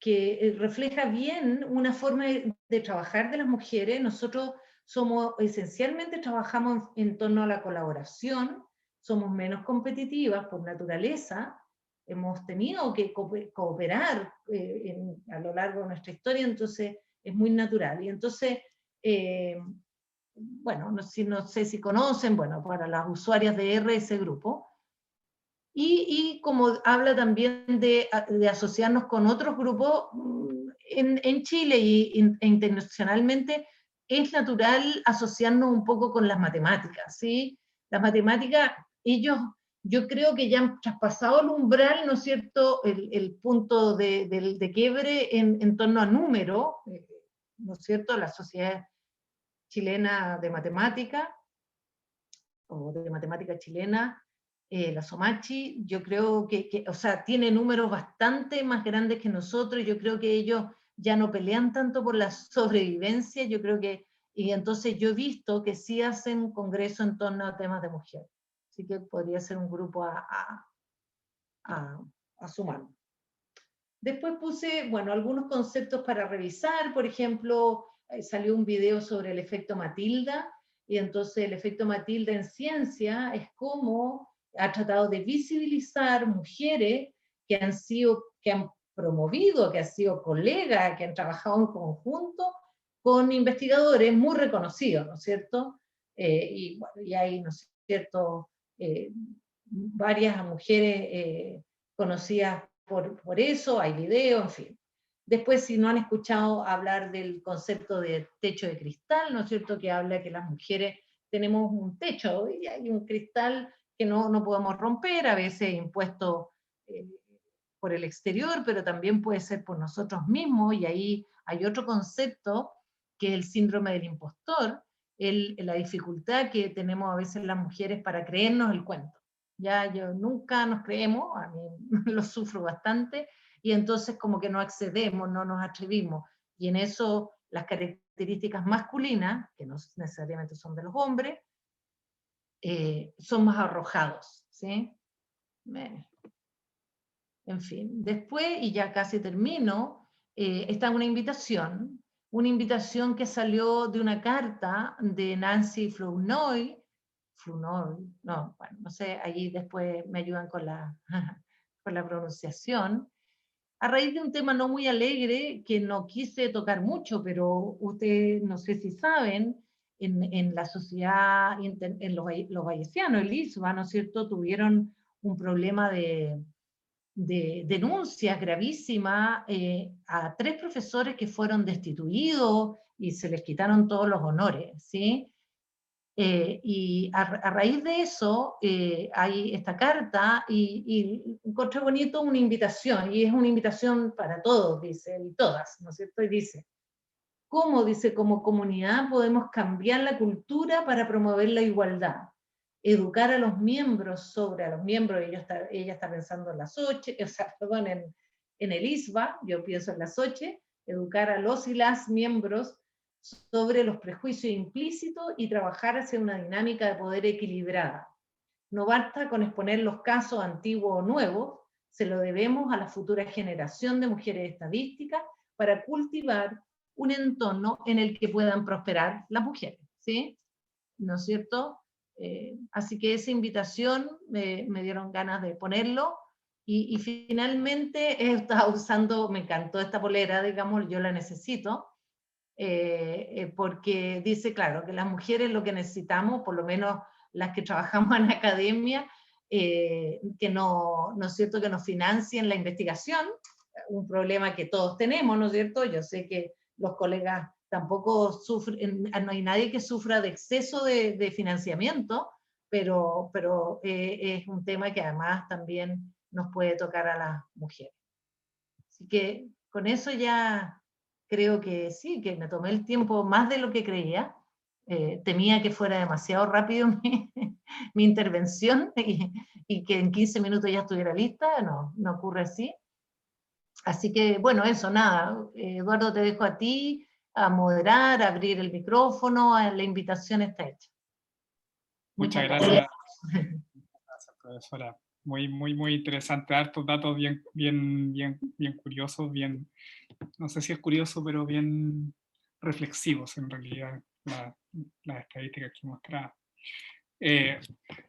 que refleja bien una forma de trabajar de las mujeres. Nosotros esencialmente trabajamos en torno a la colaboración, somos menos competitivas por naturaleza, hemos tenido que cooperar a lo largo de nuestra historia, entonces es muy natural. Y entonces, bueno, no sé si conocen, bueno, para las usuarias de R, ese grupo, y como habla también de asociarnos con otros grupos, en Chile e internacionalmente es natural asociarnos un poco con las matemáticas, ¿sí? Las matemáticas, yo creo que ya han traspasado el umbral, ¿no es cierto?, el punto de quiebre en torno a número, ¿no es cierto?, la Sociedad Chilena de Matemática, o de Matemática Chilena, la SOMACHI, yo creo que, o sea, tiene números bastante más grandes que nosotros, yo creo que ellos ya no pelean tanto por la sobrevivencia, yo creo que, y entonces yo he visto que sí hacen un congreso en torno a temas de mujer, así que podría ser un grupo a sumar. Después puse, bueno, algunos conceptos para revisar, por ejemplo, salió un video sobre el efecto Matilda, y entonces el efecto Matilda en ciencia es cómo ha tratado de visibilizar mujeres que han promovido, que han sido colegas, que han trabajado en conjunto con investigadores muy reconocidos, ¿no es cierto? Y, bueno, y hay, ¿no es cierto?, varias mujeres conocidas por eso, hay video, en fin. Después, si no han escuchado hablar del concepto de techo de cristal, ¿no es cierto?, que habla que las mujeres tenemos un techo y hay un cristal que no podemos romper, a veces impuesto por el exterior, pero también puede ser por nosotros mismos, y ahí hay otro concepto que es el síndrome del impostor, la dificultad que tenemos a veces las mujeres para creernos el cuento. Ya nunca nos creemos, a mí lo sufro bastante, y entonces como que no accedemos, no nos atrevimos, y en eso las características masculinas, que no necesariamente son de los hombres, son más arrojados, ¿sí? En fin, después, y ya casi termino, está una invitación que salió de una carta de Nancy Flournoy, no, bueno, no sé, allí después me ayudan con la, con la pronunciación, a raíz de un tema no muy alegre que no quise tocar mucho, pero ustedes no sé si saben, en la sociedad, en los bayesianos, el ISBA, ¿no es cierto?, tuvieron un problema de denuncias gravísimas a 3 profesores que fueron destituidos y se les quitaron todos los honores, ¿sí? Y a raíz de eso hay esta carta y encontré bonito una invitación, y es una invitación para todos, dice, y todas, ¿no es cierto? Y dice, ¿cómo, dice, como comunidad podemos cambiar la cultura para promover la igualdad? Educar a los miembros ella está pensando en la SOCHE, o sea, perdón, en el ISBA, yo pienso en la SOCHE, educar a los y las miembros sobre los prejuicios implícitos y trabajar hacia una dinámica de poder equilibrada. No basta con exponer los casos antiguos o nuevos, se lo debemos a la futura generación de mujeres estadísticas para cultivar un entorno en el que puedan prosperar las mujeres, ¿sí? ¿No es cierto? Así que esa invitación me dieron ganas de ponerlo, y finalmente he estado usando, me encantó esta polera, digamos, yo la necesito, porque dice, claro, que las mujeres lo que necesitamos, por lo menos las que trabajamos en academia, que no es cierto, que nos financien la investigación, un problema que todos tenemos, ¿no es cierto? Yo sé que los colegas tampoco sufren, no hay nadie que sufra de exceso de financiamiento, pero es un tema que además también nos puede tocar a las mujeres. Así que con eso ya creo que sí, que me tomé el tiempo más de lo que creía. Temía que fuera demasiado rápido mi intervención y que en 15 minutos ya estuviera lista, no ocurre así. Así que, bueno, eso, nada. Eduardo, te dejo a ti a moderar, a abrir el micrófono, la invitación está hecha. Muchas Muchas gracias. gracias, profesora. muy interesante, hartos datos bien curiosos, no sé si es curioso, pero bien reflexivos en realidad, las estadísticas que mostraba.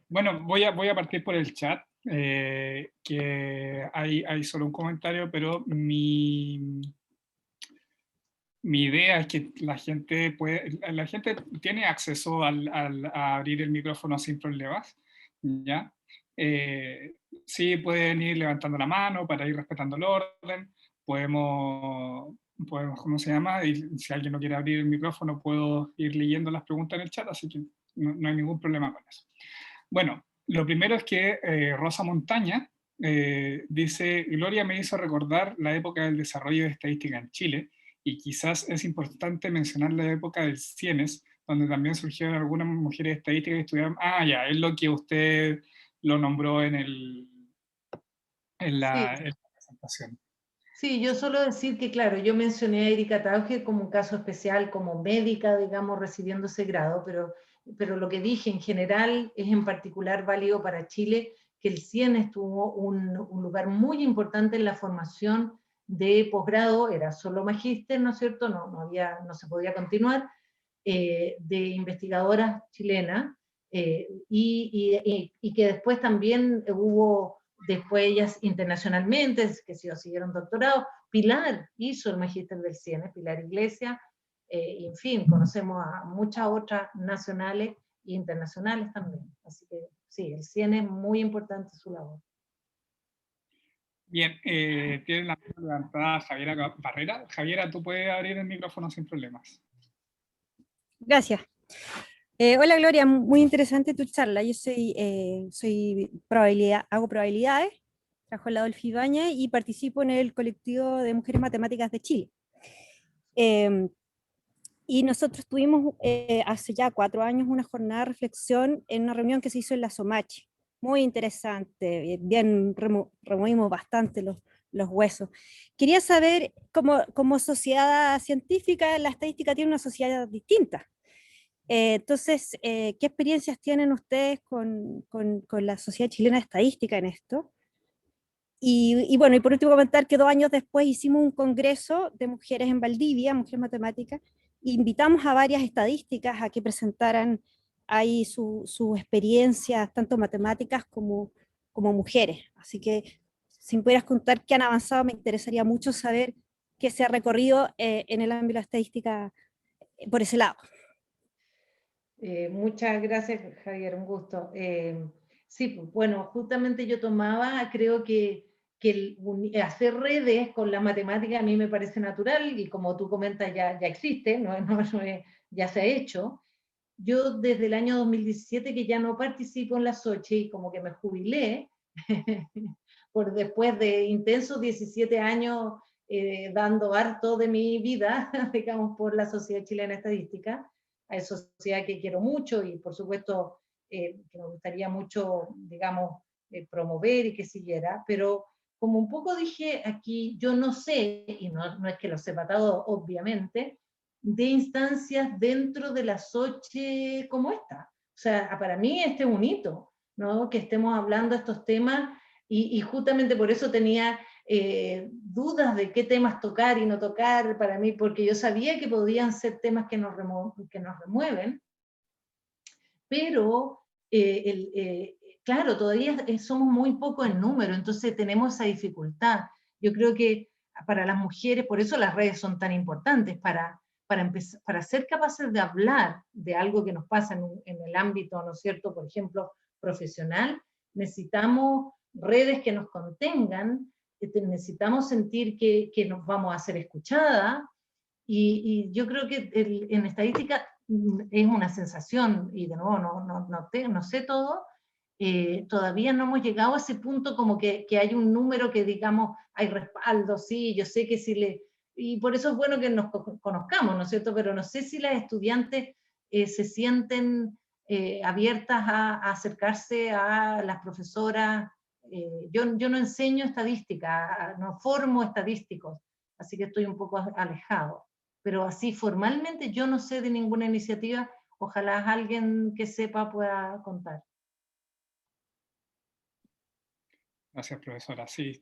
Bueno, voy a partir por el chat, que hay solo un comentario, pero mi idea es que la gente tiene acceso a abrir el micrófono sin problemas, ¿ya? Sí, pueden ir levantando la mano para ir respetando el orden, podemos, ¿cómo se llama? Y si alguien no quiere abrir el micrófono, puedo ir leyendo las preguntas en el chat, así que no hay ningún problema con eso. Bueno, lo primero es que Rosa Montaña dice: Gloria me hizo recordar la época del desarrollo de estadística en Chile, y quizás es importante mencionar la época del CIENES, donde también surgieron algunas mujeres estadísticas que estudiaron. Ah, ya, es lo que usted lo nombró en Sí, la presentación. sí, yo suelo decir que, claro, yo mencioné a Erika Tauge como un caso especial, como médica, digamos, recibiendo ese grado, pero lo que dije en general es en particular válido para Chile, que el CIENES tuvo un lugar muy importante en la formación de posgrado, era solo magíster, ¿no es cierto? No se podía continuar, de investigadoras chilenas, y que después también hubo, después ellas internacionalmente, que siguieron doctorado. Pilar hizo el magíster del CIENES, Pilar Iglesias, y en fin, conocemos a muchas otras nacionales e internacionales también. Así que sí, el CIENES es muy importante su labor. Bien, tiene la mano levantada Javiera Barrera. Javiera, tú puedes abrir el micrófono sin problemas. Gracias. Hola Gloria, muy interesante tu charla. Yo hago probabilidades, trabajo al lado del FIBAña y participo en el colectivo de mujeres matemáticas de Chile. Y nosotros tuvimos hace ya 4 años una jornada de reflexión en una reunión que se hizo en la Somachi. Muy interesante, bien removimos bastante los huesos. Quería saber, como sociedad científica, la estadística tiene una sociedad distinta. Entonces, ¿qué experiencias tienen ustedes con la Sociedad Chilena de Estadística en esto? Y bueno, y por último comentar que 2 años después hicimos un congreso de mujeres en Valdivia, mujeres matemáticas, e invitamos a varias estadísticas a que presentaran ahí sus experiencias, tanto matemáticas como mujeres. Así que si me pudieras contar qué han avanzado, me interesaría mucho saber qué se ha recorrido en el ámbito de la estadística por ese lado. Muchas gracias, Javier, un gusto. Sí, bueno, justamente yo tomaba, creo que hacer redes con la matemática a mí me parece natural, y como tú comentas ya existe, ya se ha hecho. Yo desde el año 2017 que ya no participo en la SOCHE y como que me jubilé, después de intensos 17 años dando harto de mi vida, digamos, por la Sociedad Chilena de Estadística, a esa sociedad que quiero mucho y por supuesto que me gustaría mucho, digamos, promover y que siguiera, pero como un poco dije aquí, yo no sé, y no es que lo sepa todo, obviamente, de instancias dentro de la SOCHE como esta. O sea, para mí este es un hito, ¿no? Que estemos hablando de estos temas, y justamente por eso tenía dudas de qué temas tocar y no tocar para mí, porque yo sabía que podían ser temas que nos remueven, pero claro, todavía somos muy poco en número, entonces tenemos esa dificultad. Yo creo que para las mujeres, por eso las redes son tan importantes, para ser capaces de hablar de algo que nos pasa en el ámbito, ¿no es cierto?, por ejemplo, profesional, necesitamos redes que nos contengan, necesitamos sentir que nos vamos a ser escuchadas, y yo creo que en estadística es una sensación, y de nuevo no sé todo, todavía no hemos llegado a ese punto como que hay un número que digamos, hay respaldo, sí, yo sé que si y por eso es bueno que nos conozcamos, ¿no es cierto? Pero no sé si las estudiantes se sienten abiertas a acercarse a las profesoras. Yo no enseño estadística, no formo estadísticos, así que estoy un poco alejado. Pero así formalmente yo no sé de ninguna iniciativa, ojalá alguien que sepa pueda contar. Gracias, profesora. Sí,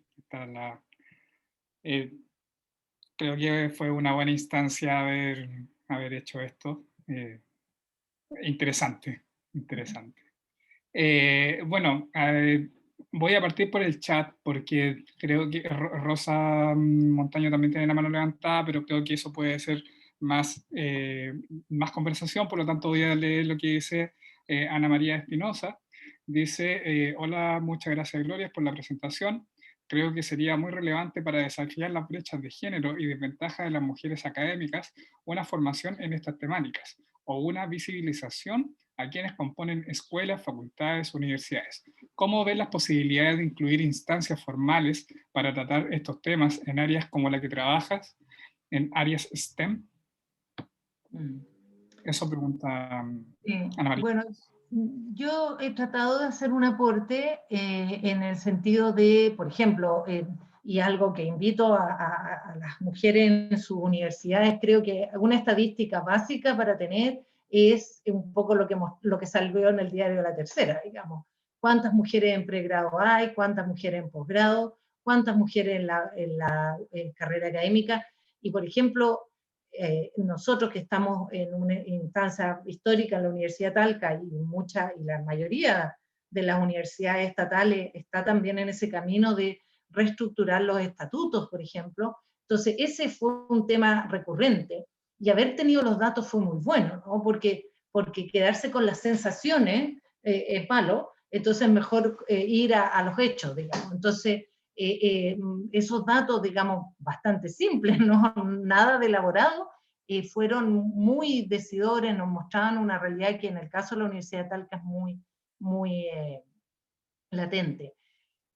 creo que fue una buena instancia haber hecho esto. Interesante, interesante. Bueno, voy a partir por el chat porque creo que Rosa Montaño también tiene la mano levantada, pero creo que eso puede ser más conversación, por lo tanto voy a leer lo que dice Ana María Espinosa. Dice, hola, muchas gracias Gloria por la presentación. Creo que sería muy relevante para desafiar las brechas de género y desventajas de las mujeres académicas una formación en estas temáticas o una visibilización a quienes componen escuelas, facultades, universidades. ¿Cómo ven las posibilidades de incluir instancias formales para tratar estos temas en áreas como la que trabajas, en áreas STEM? Eso pregunta Ana María. Bueno, yo he tratado de hacer un aporte en el sentido de, por ejemplo, y algo que invito a las mujeres en sus universidades, creo que una estadística básica para tener es un poco lo que salió en el diario La Tercera, digamos. ¿Cuántas mujeres en pregrado hay? ¿Cuántas mujeres en posgrado? ¿Cuántas mujeres en la carrera académica? Y, por ejemplo, nosotros que estamos en una instancia histórica en la Universidad Talca y la mayoría de las universidades estatales está también en ese camino de reestructurar los estatutos, por ejemplo. Entonces, ese fue un tema recurrente y haber tenido los datos fue muy bueno, ¿no? Porque quedarse con las sensaciones es malo, entonces es mejor ir a los hechos, digamos. Entonces, esos datos, digamos, bastante simples, ¿no? Nada de elaborado, fueron muy decidores, nos mostraban una realidad que en el caso de la Universidad de Talca es muy latente.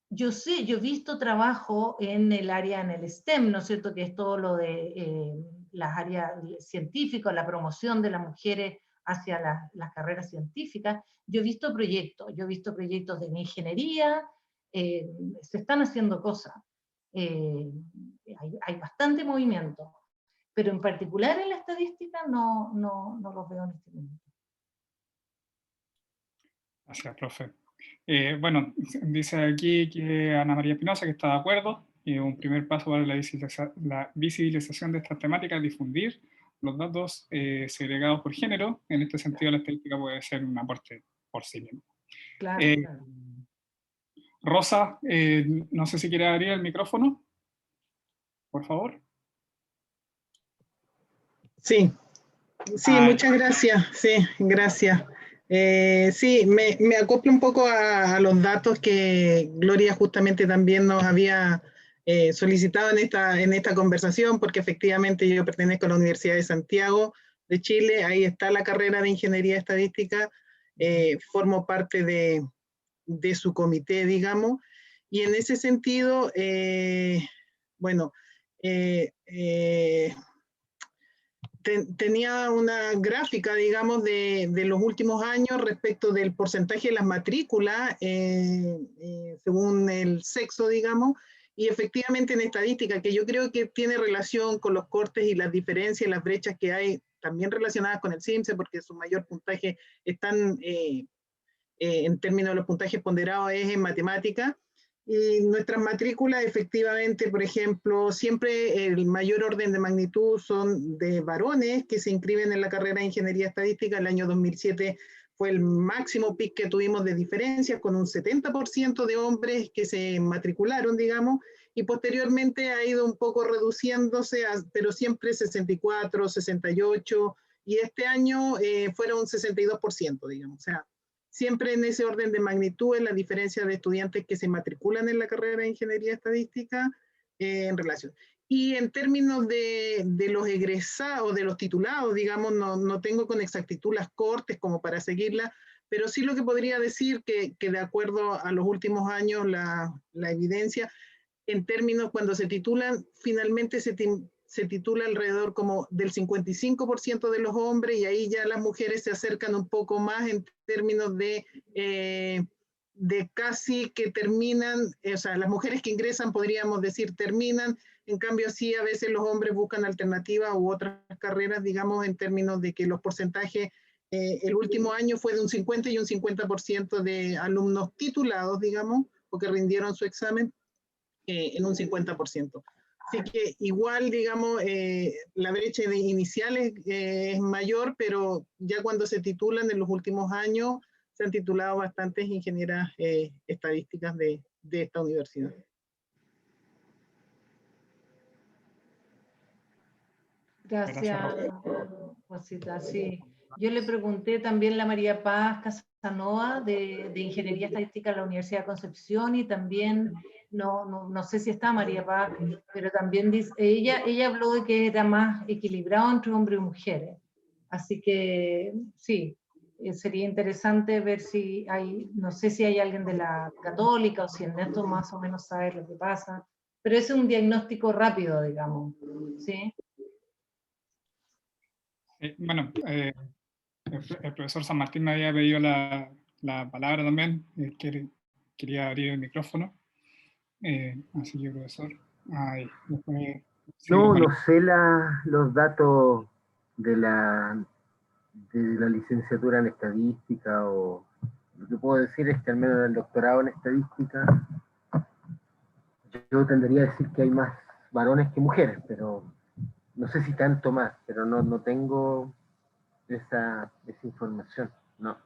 Yo he visto trabajo en el área, en el STEM, ¿no es cierto?, que es todo lo de las áreas científicas, la promoción de las mujeres hacia las carreras científicas. Yo he visto proyectos de ingeniería, se están haciendo cosas. Hay bastante movimiento, pero en particular en la estadística no los veo en este momento. Gracias, profe. Bueno, dice aquí que Ana María Espinosa que está de acuerdo, y un primer paso para la visibilización de estas temáticas es difundir los datos segregados por género. En este sentido, la estadística puede ser un aporte por sí mismo. Claro, claro. Rosa, no sé si quiere abrir el micrófono, por favor. Sí, muchas gracias. Sí, gracias. Sí, me acoplo un poco a los datos que Gloria justamente también nos había solicitado en esta conversación, porque efectivamente yo pertenezco a la Universidad de Santiago de Chile, ahí está la carrera de Ingeniería Estadística, formo parte de su comité, digamos, y en ese sentido, bueno, tenía una gráfica, digamos, de los últimos años respecto del porcentaje de las matrículas según el sexo, digamos, y efectivamente en estadística, que yo creo que tiene relación con los cortes y las diferencias, las brechas que hay también relacionadas con el CIMSE, porque su mayor puntaje están, en términos de los puntajes ponderados, es en matemática. Y nuestras matrículas, efectivamente, por ejemplo, siempre el mayor orden de magnitud son de varones que se inscriben en la carrera de Ingeniería Estadística. El año 2007 fue el máximo pic que tuvimos de diferencias, con un 70% de hombres que se matricularon, digamos, y posteriormente ha ido un poco reduciéndose, pero siempre 64, 68, y este año fueron 62%, digamos. O sea, siempre en ese orden de magnitud es la diferencia de estudiantes que se matriculan en la carrera de Ingeniería Estadística en relación. Y en términos de los egresados, de los titulados, digamos, no tengo con exactitud las cortes como para seguirla, pero sí lo que podría decir que de acuerdo a los últimos años, la evidencia, en términos cuando se titulan, finalmente se titula alrededor como del 55% de los hombres, y ahí ya las mujeres se acercan un poco más en términos de casi que terminan, o sea, las mujeres que ingresan podríamos decir terminan, en cambio sí a veces los hombres buscan alternativas u otras carreras, digamos, en términos de que los porcentajes, el último año fue de un 50 y un 50% de alumnos titulados, digamos, o que rindieron su examen en un 50%. Así que igual, digamos, la brecha inicial es mayor, pero ya cuando se titulan en los últimos años, se han titulado bastantes ingenieras estadísticas de esta universidad. Gracias, Rosita. Sí. Yo le pregunté también a la María Paz Casanova de Ingeniería Estadística de la Universidad de Concepción, y también, no sé si está María Paz, pero también dice, ella habló de que era más equilibrado entre hombres y mujeres. Así que sí, sería interesante ver si hay, no sé si hay alguien de la Católica o si Ernesto más o menos sabe lo que pasa, pero ese es un diagnóstico rápido, digamos, ¿sí? Bueno, el profesor San Martín me había pedido la palabra también, quería abrir el micrófono, así que profesor, después no sé los datos de la licenciatura en estadística, o lo que puedo decir es que al menos en el doctorado en estadística yo tendría a decir que hay más varones que mujeres, pero no sé si tanto más, pero no tengo esa información, no.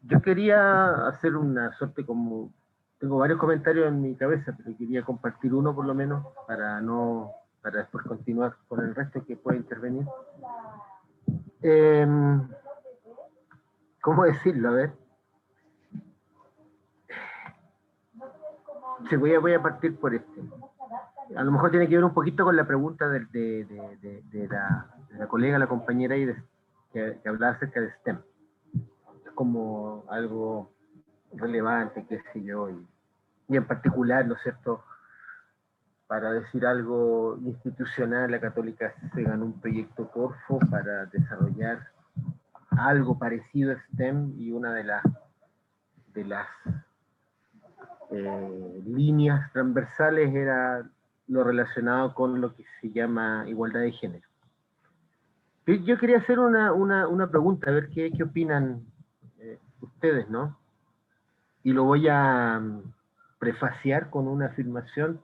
Yo quería hacer una suerte como... Tengo varios comentarios en mi cabeza, pero quería compartir uno por lo menos para después continuar con el resto que puede intervenir. ¿Cómo decirlo? A ver. Sí, voy a partir por este. A lo mejor tiene que ver un poquito con la pregunta de la colega, la compañera ahí que hablaba acerca de STEM. Es como algo relevante, qué sé yo, y en particular, ¿no es cierto?, para decir algo institucional, la Católica se ganó un proyecto Corfo para desarrollar algo parecido a STEM, y una de las líneas transversales era lo relacionado con lo que se llama igualdad de género. Yo quería hacer una pregunta, a ver qué opinan ustedes, ¿no? Y lo voy a prefaciar con una afirmación,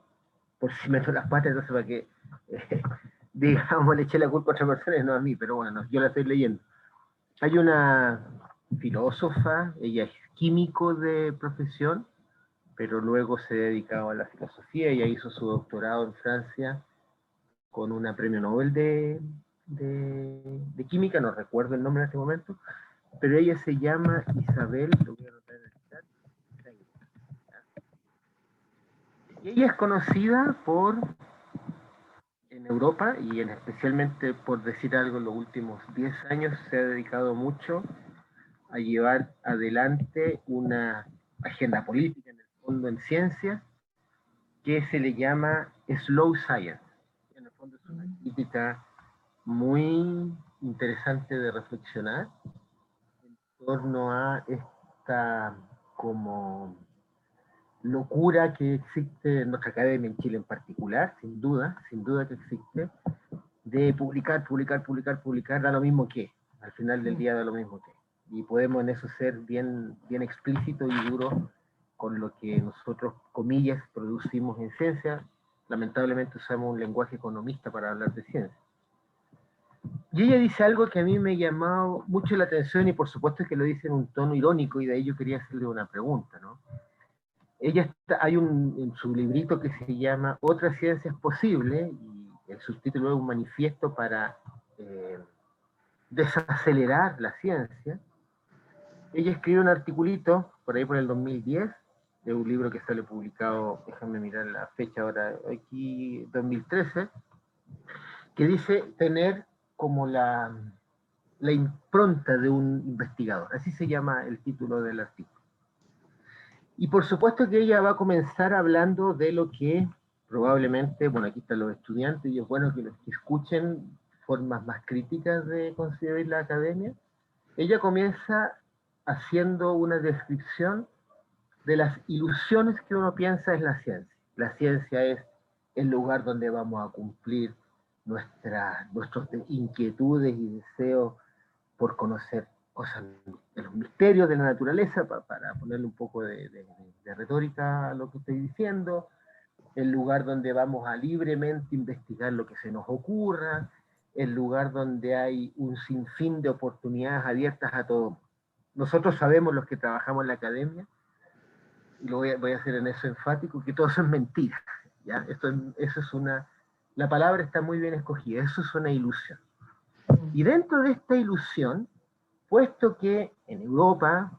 por si meto las patas, entonces para que, digamos, le eché la culpa a otra persona y no a mí, pero bueno, yo la estoy leyendo. Hay una filósofa, ella es químico de profesión, pero luego se ha dedicado a la filosofía. Ella hizo su doctorado en Francia con un premio Nobel de química, no recuerdo el nombre en este momento, pero ella se llama Isabel, lo voy a anotar en el chat, y ella es conocida en Europa, y especialmente, por decir algo, en los últimos 10 años se ha dedicado mucho a llevar adelante una agenda política, en el fondo en ciencia, que se le llama Slow Science. En el fondo es una crítica muy interesante de reflexionar en torno a esta como locura que existe en nuestra academia, en Chile en particular, sin duda que existe, de publicar, da lo mismo que, al final del día da lo mismo que. Y podemos en eso ser bien explícitos y duros con lo que nosotros, comillas, producimos en ciencia. Lamentablemente usamos un lenguaje economista para hablar de ciencia. Y ella dice algo que a mí me ha llamado mucho la atención, y por supuesto es que lo dice en un tono irónico, y de ahí yo quería hacerle una pregunta, ¿no? Hay en su librito que se llama Otras ciencias posibles, y el subtítulo es un manifiesto para desacelerar la ciencia. Ella escribió un articulito, por ahí por el 2010, de un libro que sale publicado, déjame mirar la fecha ahora, aquí 2013, que dice tener como la impronta de un investigador. Así se llama el título del artículo. Y por supuesto que ella va a comenzar hablando de lo que probablemente, bueno, aquí están los estudiantes, y es bueno que los que escuchen formas más críticas de concebir la academia. Ella comienza haciendo una descripción de las ilusiones que uno piensa es la ciencia. La ciencia es el lugar donde vamos a cumplir nuestras inquietudes y deseos por conocer cosas, de los misterios de la naturaleza, para ponerle un poco de retórica a lo que estoy diciendo, el lugar donde vamos a libremente investigar lo que se nos ocurra, el lugar donde hay un sinfín de oportunidades abiertas a todo. Nosotros sabemos, los que trabajamos en la academia, y voy a hacer en eso enfático, que todo eso es mentira. ¿Ya? Eso es una... La palabra está muy bien escogida, eso es una ilusión. Y dentro de esta ilusión, puesto que en Europa,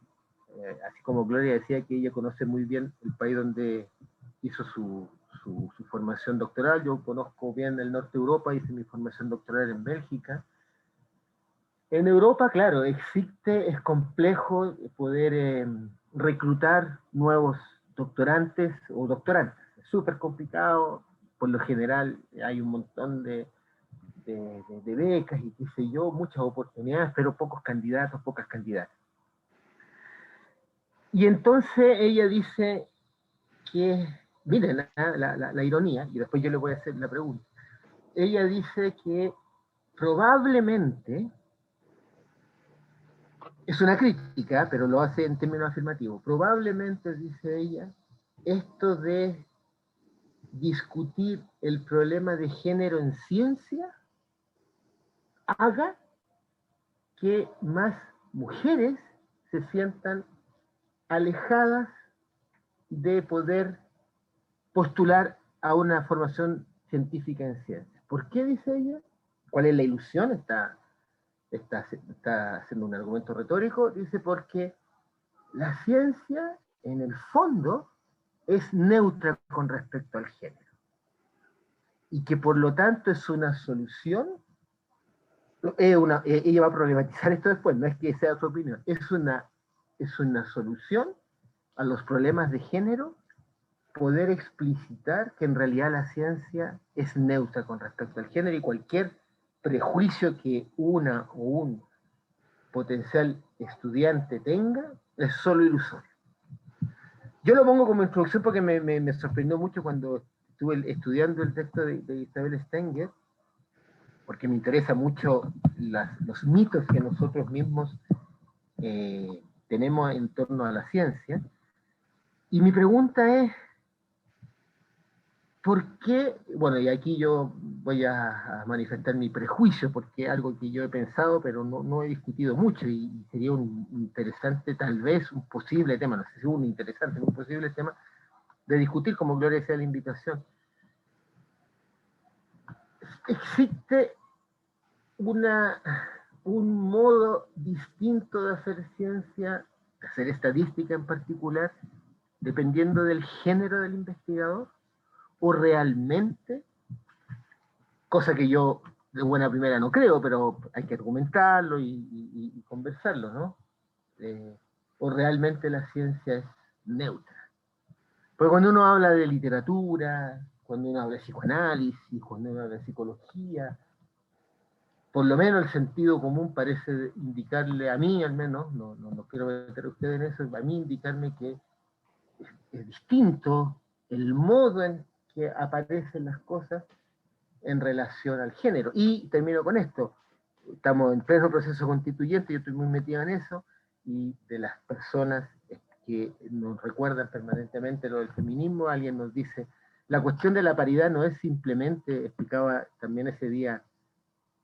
así como Gloria decía que ella conoce muy bien el país donde hizo su formación doctoral, yo conozco bien el norte de Europa, hice mi formación doctoral en Bélgica. En Europa, claro, es complejo poder reclutar nuevos doctorantes o doctorantes. Es súper complicado, por lo general hay un montón de becas y qué sé yo, muchas oportunidades, pero pocos candidatos, pocas candidatas. Y entonces ella dice que, miren la ironía, y después yo le voy a hacer la pregunta. Ella dice que probablemente, es una crítica, pero lo hace en términos afirmativos, probablemente, dice ella, esto de discutir el problema de género en ciencia haga que más mujeres se sientan alejadas de poder postular a una formación científica en ciencias. ¿Por qué, dice ella? ¿Cuál es la ilusión? Está haciendo un argumento retórico. Dice, porque la ciencia, en el fondo, es neutra con respecto al género. Y que por lo tanto es una solución. Ella va a problematizar esto después, no es que sea su opinión, es una solución a los problemas de género poder explicitar que en realidad la ciencia es neutra con respecto al género y cualquier prejuicio que una o un potencial estudiante tenga es solo ilusorio. Yo lo pongo como introducción porque me sorprendió mucho cuando estuve estudiando el texto de Isabel Stenger, porque me interesa mucho los mitos que nosotros mismos tenemos en torno a la ciencia. Y mi pregunta es, ¿por qué? Bueno, y aquí yo voy a manifestar mi prejuicio, porque es algo que yo he pensado, pero no he discutido mucho, y sería un interesante, tal vez, un posible tema, no sé si un interesante, un posible tema, de discutir, como Gloria decía la invitación. Existe un modo distinto de hacer ciencia, de hacer estadística en particular, dependiendo del género del investigador, o realmente, cosa que yo de buena primera no creo, pero hay que argumentarlo y conversarlo, ¿no? O realmente la ciencia es neutra. Porque cuando uno habla de literatura, cuando uno habla de psicoanálisis, cuando uno habla de psicología, por lo menos el sentido común parece indicarle, a mí al menos, no quiero meter a ustedes en eso, a mí indicarme que es distinto el modo en que aparecen las cosas en relación al género. Y termino con esto, estamos en pleno proceso constituyente, yo estoy muy metido en eso, y de las personas que nos recuerdan permanentemente lo del feminismo, alguien nos dice, la cuestión de la paridad no es simplemente, explicaba también ese día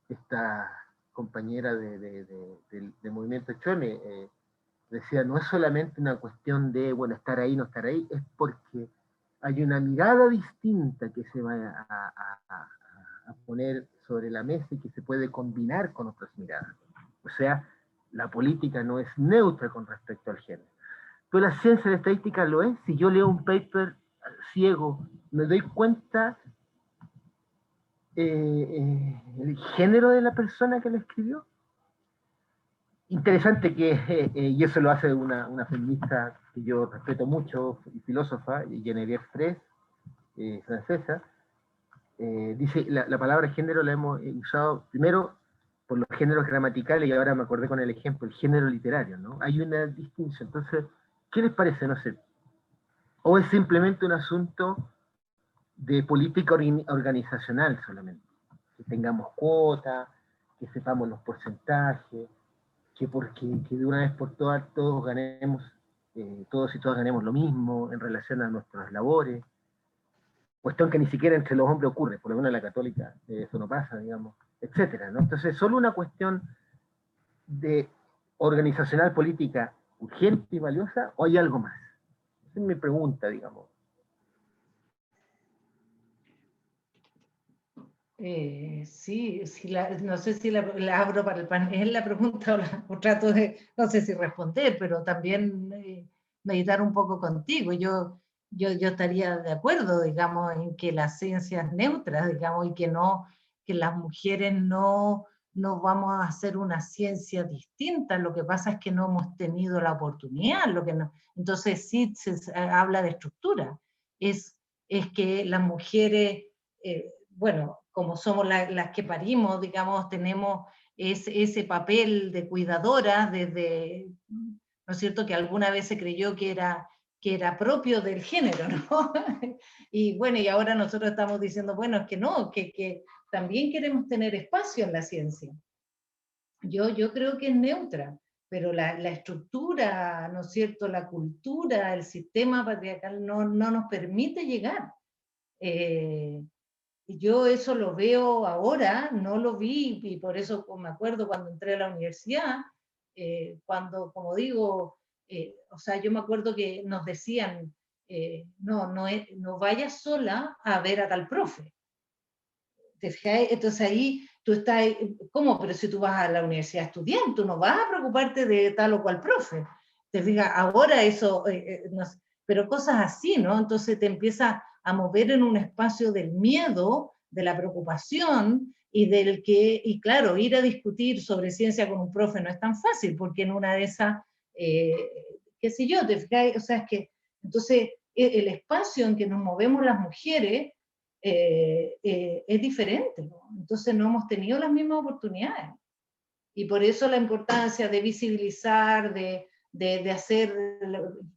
esta compañera de Movimiento Chone, decía, no es solamente una cuestión de, bueno, estar ahí, no estar ahí, es porque hay una mirada distinta que se va a poner sobre la mesa y que se puede combinar con otras miradas. O sea, la política no es neutra con respecto al género. Pero la ciencia de la estadística lo es. Si yo leo un paper ciego, me doy cuenta el género de la persona que lo escribió. Interesante que, y eso lo hace una feminista que yo respeto mucho, filósofa, Geneviève Fraisse, francesa, dice, la palabra género la hemos usado primero por los géneros gramaticales y ahora me acordé con el ejemplo, el género literario, ¿no? Hay una distinción. Entonces, ¿qué les parece? No sé. ¿O es simplemente un asunto de política organizacional solamente? Que tengamos cuotas, que sepamos los porcentajes, que de una vez por todas todos ganemos, todos y todas ganemos lo mismo en relación a nuestras labores, cuestión que ni siquiera entre los hombres ocurre, por lo menos en la católica eso no pasa, digamos, etcétera, ¿no? Entonces, solo una cuestión de organizacional política urgente y valiosa, o hay algo más. Esa es mi pregunta, digamos. Sí, sí no sé si la abro para el panel la pregunta o trato de, no sé si responder, pero también meditar un poco contigo. Yo estaría de acuerdo, digamos, en que la ciencia es neutra, digamos, y que las mujeres no vamos a hacer una ciencia distinta. Lo que pasa es que no hemos tenido la oportunidad. Entonces sí se habla de estructura. Es que las mujeres... bueno, como somos las que parimos, digamos, tenemos ese papel de cuidadora desde, ¿no es cierto?, que alguna vez se creyó que era propio del género, ¿no? Y bueno, y ahora nosotros estamos diciendo, bueno, es que no, que también queremos tener espacio en la ciencia. Yo creo que es neutra, pero la estructura, ¿no es cierto?, la cultura, el sistema patriarcal no nos permite llegar. Yo eso lo veo ahora, no lo vi, y por eso me acuerdo cuando entré a la universidad, cuando, como digo, o sea, yo me acuerdo que nos decían, no vayas sola a ver a tal profe. ¿Te fijáis? Entonces ahí tú estás, ¿cómo? Pero si tú vas a la universidad a estudiar, tú no vas a preocuparte de tal o cual profe. Te fijas, ahora eso, no sé, pero cosas así, ¿no? Entonces te empieza a mover en un espacio del miedo, de la preocupación y claro, ir a discutir sobre ciencia con un profe no es tan fácil, porque en una de esas, qué sé yo, te fijas, o sea, es que, entonces, el espacio en que nos movemos las mujeres es diferente, ¿no? Entonces no hemos tenido las mismas oportunidades. Y por eso la importancia de visibilizar, de hacer,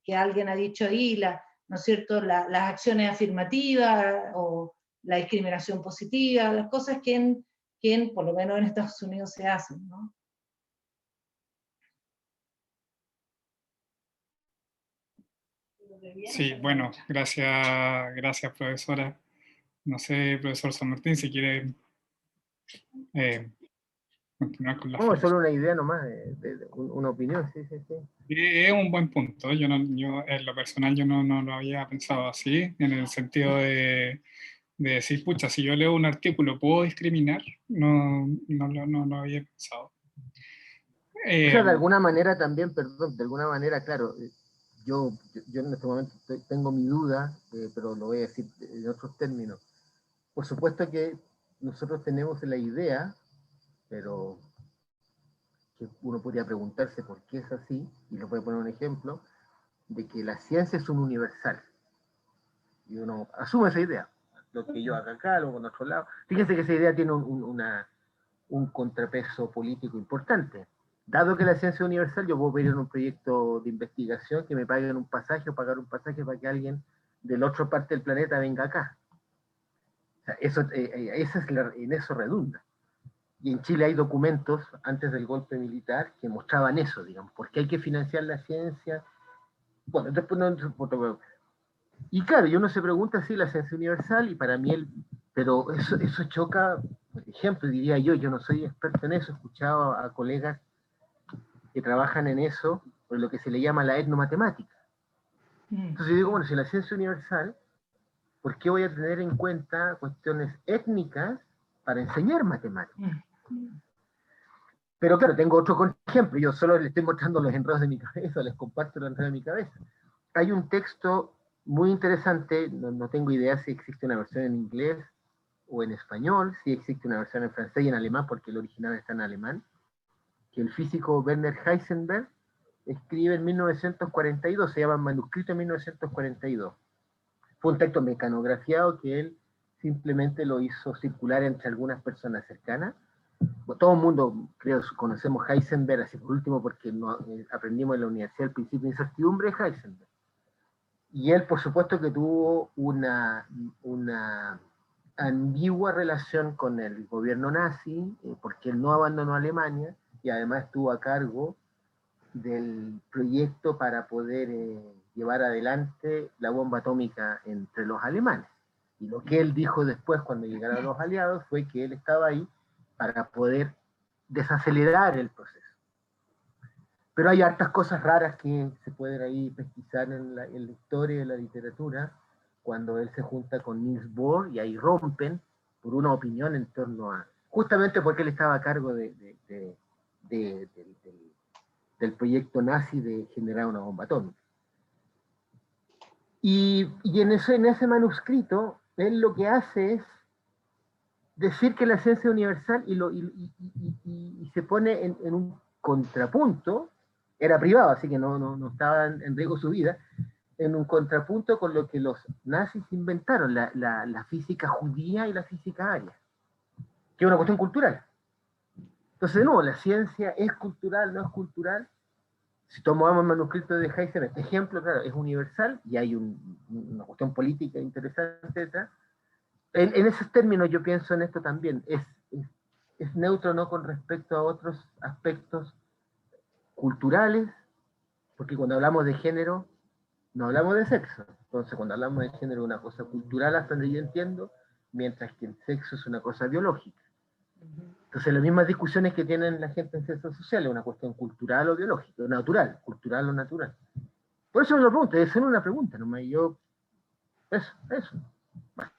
que alguien ha dicho ahí, ¿no es cierto?, las acciones afirmativas o la discriminación positiva, las cosas que por lo menos en Estados Unidos se hacen, ¿no? Sí, bueno, gracias profesora. No sé, profesor San Martín, si quiere continuar con la No, filosofía. solo una idea nomás, una opinión, sí. Es un buen punto. Yo en lo personal yo no lo había pensado así, en el sentido de decir, pucha, si yo leo un artículo, ¿puedo discriminar? No lo había pensado. O sea, de alguna manera también, perdón, de alguna manera, claro, yo en este momento tengo mi duda, pero lo voy a decir en otros términos. Por supuesto que nosotros tenemos la idea, pero que uno podría preguntarse por qué es así, y les voy a poner un ejemplo, de que la ciencia es un universal. Y uno asume esa idea. Lo que yo haga acá, luego en otro lado. Fíjense que esa idea tiene un contrapeso político importante. Dado que la ciencia es universal, yo puedo pedir un proyecto de investigación que me paguen un pasaje o pagar un pasaje para que alguien de la otra parte del planeta venga acá. O sea, en eso redunda. Y en Chile hay documentos antes del golpe militar que mostraban eso, digamos, porque hay que financiar la ciencia. Bueno, después no, y claro, y uno se pregunta si la ciencia universal, y para mí, pero eso choca, por ejemplo, diría yo no soy experto en eso, he escuchado a colegas que trabajan en eso, por lo que se le llama la etnomatemática. Entonces yo digo, bueno, si la ciencia universal, ¿por qué voy a tener en cuenta cuestiones étnicas para enseñar matemáticas? Pero claro, tengo otro ejemplo, yo solo les estoy mostrando los enredos de mi cabeza, les comparto los enredos de mi cabeza. Hay un texto muy interesante, no tengo idea si existe una versión en inglés o en español, si existe una versión en francés y en alemán, porque el original está en alemán, que el físico Werner Heisenberg escribe en 1942, se llama Manuscrito en 1942. Fue un texto mecanografiado que él simplemente lo hizo circular entre algunas personas cercanas. Todo el mundo, creo, conocemos Heisenberg, así por último, porque aprendimos en la universidad el principio de incertidumbre de Heisenberg. Y él, por supuesto, que tuvo una ambigua relación con el gobierno nazi, porque él no abandonó Alemania, y además estuvo a cargo del proyecto para poder llevar adelante la bomba atómica entre los alemanes. Y lo que él dijo después, cuando llegaron los aliados, fue que él estaba ahí para poder desacelerar el proceso. Pero hay hartas cosas raras que se pueden ahí pesquisar en la historia y en la literatura, cuando él se junta con Niels Bohr, y ahí rompen por una opinión en torno a, justamente porque él estaba a cargo del proyecto nazi de generar una bomba atómica. Y en ese manuscrito, él lo que hace es decir que la ciencia es universal y se pone en un contrapunto. Era privado, así que no estaba en riesgo su vida, en un contrapunto con lo que los nazis inventaron, la física judía y la física aria, que es una cuestión cultural. Entonces, de nuevo, la ciencia es cultural, no es cultural. Si tomamos el manuscrito de Heisenberg, ejemplo, claro, es universal y hay una cuestión política interesante detrás. En esos términos yo pienso en esto también. Es neutro no con respecto a otros aspectos culturales, porque cuando hablamos de género, no hablamos de sexo. Entonces, cuando hablamos de género es una cosa cultural, hasta donde yo entiendo, mientras que el sexo es una cosa biológica. Entonces, las mismas discusiones que tienen la gente en ciencias sociales, una cuestión cultural o biológica, natural, cultural o natural. Por eso me lo pregunto, es una pregunta, nomás yo, eso. Bueno.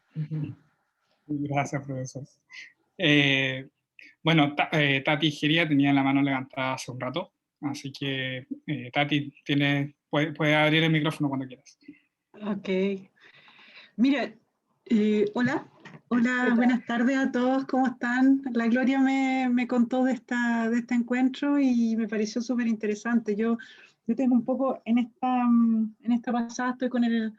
Gracias, profesor. Bueno, Tati Gería tenía la mano levantada hace un rato, así que Tati, puede abrir el micrófono cuando quieras. Ok. Mira, hola, buenas tardes a todos, ¿cómo están? La Gloria me contó de este encuentro y me pareció súper interesante. Yo tengo un poco, en esta pasada estoy con el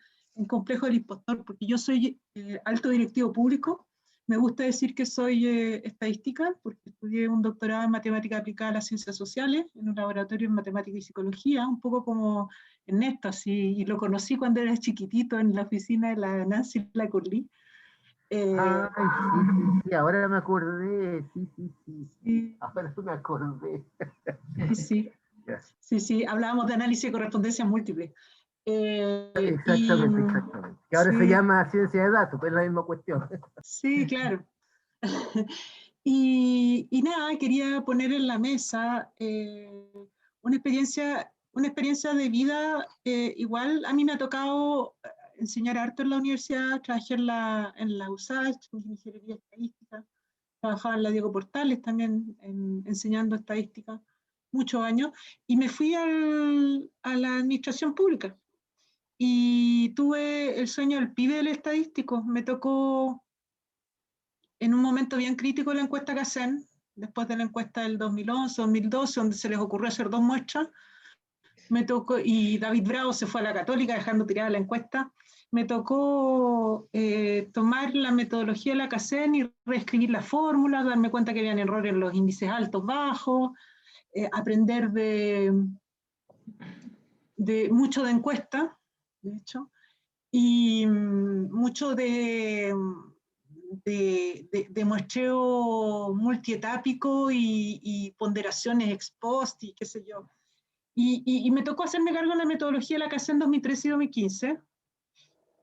complejo del impostor, porque yo soy alto directivo público. Me gusta decir que soy estadística, porque estudié un doctorado en matemática aplicada a las ciencias sociales, en un laboratorio en matemática y psicología, un poco como Ernesto, así, y lo conocí cuando era chiquitito en la oficina de la Nancy Lacourly. Sí, ahora me acordé, sí. Ahora me acordé. Sí, hablábamos de análisis de correspondencia múltiple. Exactamente. Que ahora se llama ciencia de datos, pues es la misma cuestión. Sí, claro. Y nada, quería poner en la mesa una experiencia de vida. Igual a mí me ha tocado enseñar harto en la universidad, trabajé en la USACH, en ingeniería estadística, trabajaba en la Diego Portales también enseñando estadística muchos años, y me fui a la administración pública. Y tuve el sueño del pibe del estadístico. Me tocó en un momento bien crítico la encuesta CACEN, después de la encuesta del 2011, 2012, donde se les ocurrió hacer 2 muestras. Me tocó, y David Bravo se fue a la Católica dejando tirada la encuesta. Me tocó tomar la metodología de la CACEN y reescribir las fórmulas, darme cuenta que habían errores en los índices altos, bajos, aprender de mucho de encuesta, de hecho, y mucho de muestreo multietápico y ponderaciones ex post y qué sé yo. Y me tocó hacerme cargo de la metodología de la CACEN 2013 y 2015.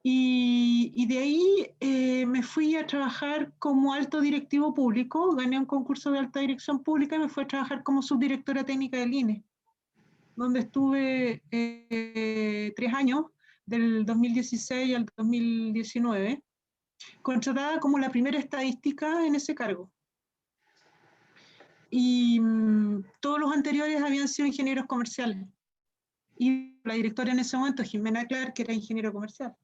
Y de ahí me fui a trabajar como alto directivo público, gané un concurso de alta dirección pública y me fui a trabajar como subdirectora técnica del INE, donde estuve 3 años, del 2016 al 2019, contratada como la primera estadística en ese cargo. Y todos los anteriores habían sido ingenieros comerciales. Y la directora en ese momento, Jimena Clark, que era ingeniero comercial.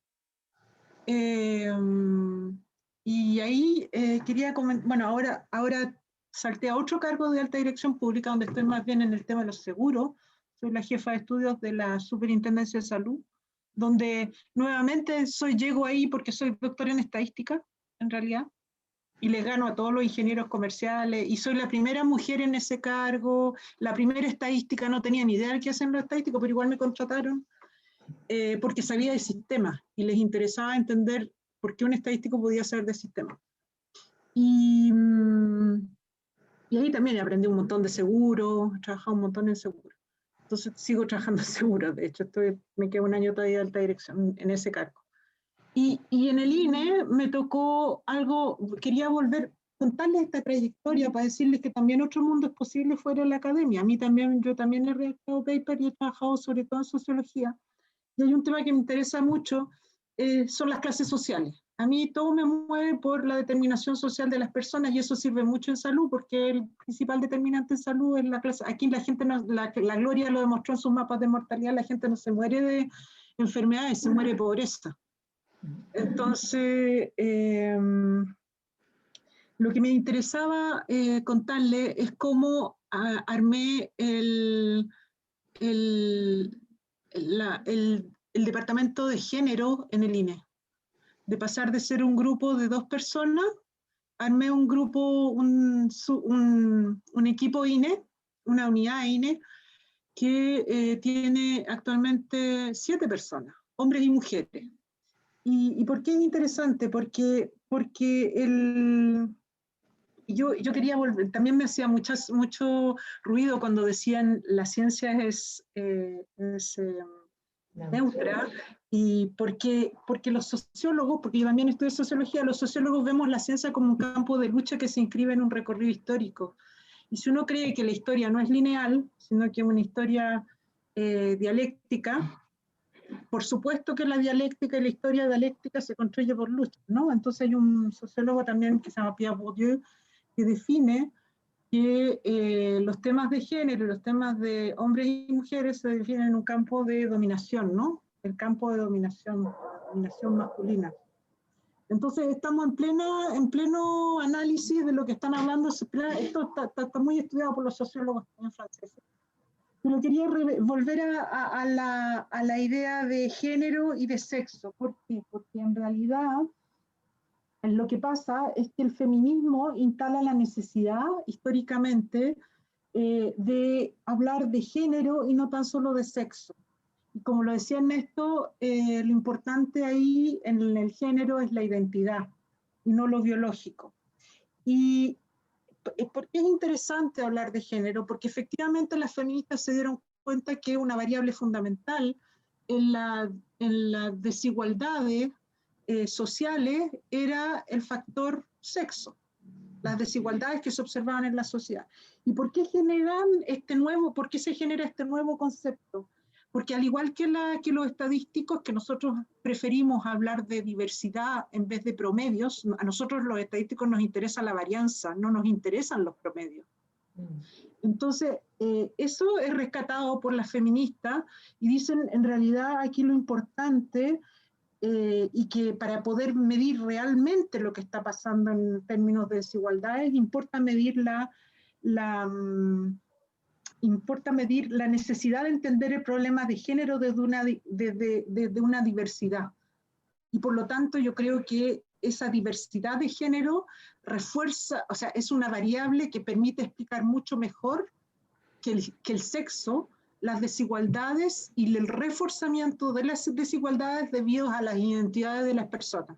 Y ahí quería comentar, bueno, ahora salté a otro cargo de alta dirección pública, donde estoy más bien en el tema de los seguros. Soy la jefa de estudios de la Superintendencia de Salud, donde nuevamente llego ahí porque soy doctora en estadística, en realidad, y les gano a todos los ingenieros comerciales, y soy la primera mujer en ese cargo, la primera estadística, no tenía ni idea de qué hacen los estadísticos, pero igual me contrataron, porque sabía de sistemas, y les interesaba entender por qué un estadístico podía saber de sistemas. Y Y ahí también aprendí un montón de seguros, he trabajado un montón en seguros. Entonces sigo trabajando en seguros, de hecho me quedo un año todavía de alta dirección en ese cargo. Y en el INE me tocó algo, quería contarles esta trayectoria para decirles que también otro mundo es posible fuera de la academia. A mí también, yo también he redactado paper y he trabajado sobre todo en sociología. Y hay un tema que me interesa mucho, son las clases sociales. A mí todo me mueve por la determinación social de las personas y eso sirve mucho en salud porque el principal determinante en salud es la clase. Aquí la gente, la Gloria lo demostró en sus mapas de mortalidad, la gente no se muere de enfermedades, se muere de pobreza. Entonces, lo que me interesaba contarle es cómo armé el departamento de género en el INE. De pasar de ser un grupo de 2 personas, armé un grupo, un equipo INE, una unidad INE, que tiene actualmente 7 personas, hombres y mujeres. ¿Y por qué es interesante? Porque yo quería volver, también me hacía mucho ruido cuando decían la ciencia es neutra, y porque los sociólogos, porque yo también estudio sociología, los sociólogos vemos la ciencia como un campo de lucha que se inscribe en un recorrido histórico. Y si uno cree que la historia no es lineal, sino que es una historia dialéctica, por supuesto que la dialéctica y la historia dialéctica se construye por lucha, ¿no? Entonces hay un sociólogo también que se llama Pierre Bourdieu que define que los temas de género y los temas de hombres y mujeres se definen en un campo de dominación, ¿no? El campo de dominación masculina. Entonces estamos en pleno análisis de lo que están hablando, esto está muy estudiado por los sociólogos también franceses. Pero quería volver a la idea de género y de sexo. ¿Por qué? Porque en realidad lo que pasa es que el feminismo instala la necesidad, históricamente, de hablar de género y no tan solo de sexo. Y como lo decía Ernesto, lo importante ahí en el género es la identidad y no lo biológico. ¿Y por qué es interesante hablar de género? Porque efectivamente las feministas se dieron cuenta que una variable fundamental en las desigualdades sociales era el factor sexo, las desigualdades que se observaban en la sociedad. ¿Y por qué por qué se genera este nuevo concepto? Porque al igual que los estadísticos, que nosotros preferimos hablar de diversidad en vez de promedios, a nosotros los estadísticos nos interesa la varianza, no nos interesan los promedios. Entonces, eso es rescatado por las feministas y dicen, en realidad aquí lo importante, y que para poder medir realmente lo que está pasando en términos de desigualdades, importa medir la necesidad de entender el problema de género desde una diversidad. Y por lo tanto yo creo que esa diversidad de género refuerza, o sea, es una variable que permite explicar mucho mejor que el sexo, las desigualdades y el reforzamiento de las desigualdades debido a las identidades de las personas.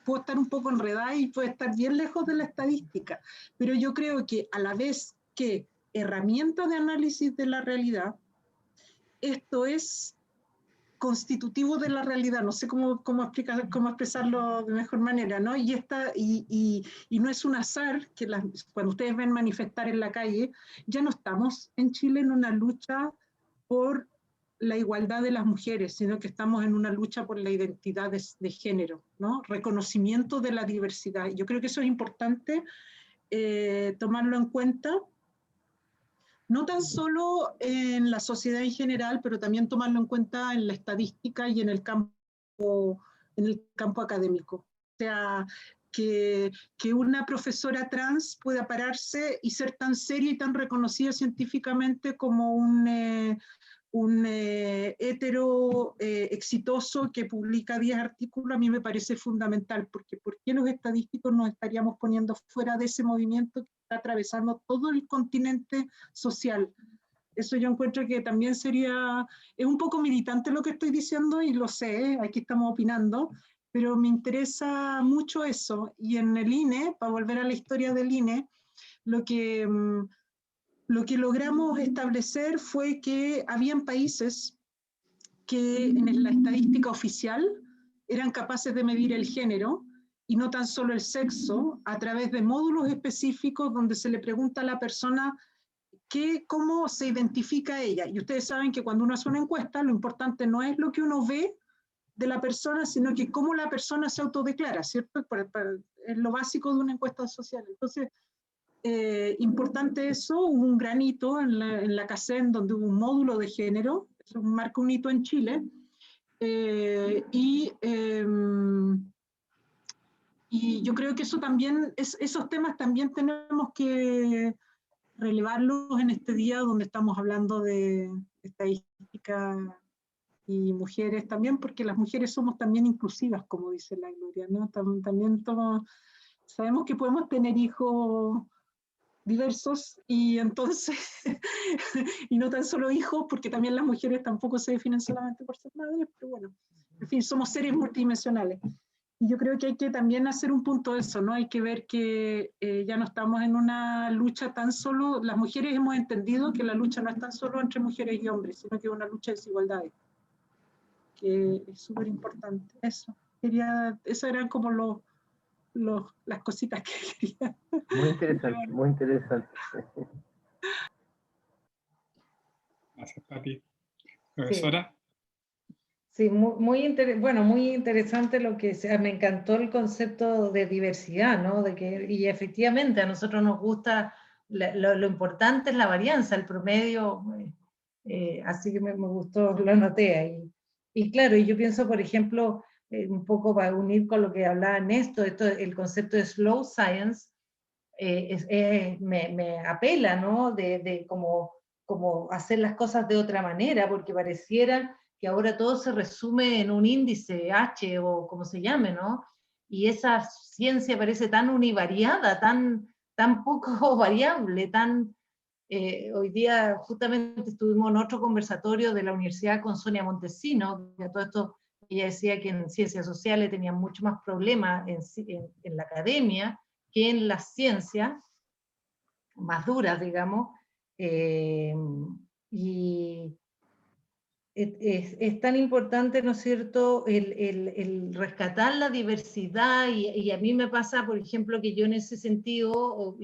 Puedo estar un poco enredada y puedo estar bien lejos de la estadística, pero yo creo que a la vez que herramienta de análisis de la realidad, esto es constitutivo de la realidad, no sé cómo expresarlo de mejor manera, ¿no? Y no es un azar que cuando ustedes ven manifestar en la calle, ya no estamos en Chile en una lucha por la igualdad de las mujeres, sino que estamos en una lucha por la identidad de género, ¿no? Reconocimiento de la diversidad. Yo creo que eso es importante tomarlo en cuenta, no tan solo en la sociedad en general, pero también tomarlo en cuenta en la estadística y en el campo académico. O sea, que una profesora trans pueda pararse y ser tan seria y tan reconocida científicamente como un hetero exitoso que publica 10 artículos, a mí me parece fundamental, porque ¿por qué los estadísticos nos estaríamos poniendo fuera de ese movimiento que está atravesando todo el continente social? Eso yo encuentro que también es un poco militante lo que estoy diciendo y lo sé, aquí estamos opinando, pero me interesa mucho eso. Y en el INE, para volver a la historia del INE, lo que logramos establecer fue que habían países que en la estadística oficial eran capaces de medir el género y no tan solo el sexo, a través de módulos específicos donde se le pregunta a la persona cómo se identifica ella. Y ustedes saben que cuando uno hace una encuesta, lo importante no es lo que uno ve de la persona, sino que cómo la persona se autodeclara, ¿cierto? Es lo básico de una encuesta social. Entonces, importante eso, hubo un gran hito en la CACEN donde hubo un módulo de género, eso marca un hito en Chile, y yo creo que eso también, esos temas también tenemos que relevarlos en este día donde estamos hablando de estadística y mujeres también, porque las mujeres somos también inclusivas, como dice la Gloria, ¿no? También sabemos que podemos tener hijos diversos y entonces, y no tan solo hijos, porque también las mujeres tampoco se definen solamente por ser madres, pero bueno, en fin, somos seres multidimensionales. Y yo creo que hay que también hacer un punto de eso, ¿no? Hay que ver que ya no estamos en una lucha tan solo, las mujeres hemos entendido que la lucha no es tan solo entre mujeres y hombres, sino que es una lucha de desigualdades, que es súper importante. Eso eran como las cositas que quería. Muy interesante, muy interesante. Gracias, Pati. Profesora. Sí, muy interesante lo que me encantó el concepto de diversidad, ¿no? Y efectivamente a nosotros nos gusta, lo importante es la varianza, el promedio, así que me gustó, lo anoté ahí. Y claro, y yo pienso, por ejemplo, un poco para unir con lo que hablaba Néstor, el concepto de slow science, me apela, ¿no? De como hacer las cosas de otra manera, porque pareciera que ahora todo se resume en un índice H o como se llame, ¿no? Y esa ciencia parece tan univariada, tan poco variable, hoy día justamente estuvimos en otro conversatorio de la universidad con Sonia Montesino, que a todo esto ella decía que en ciencias sociales tenían mucho más problemas en la academia que en las ciencias más duras, digamos, y es tan importante, ¿no es cierto?, el rescatar la diversidad, y a mí me pasa, por ejemplo, que yo en ese sentido,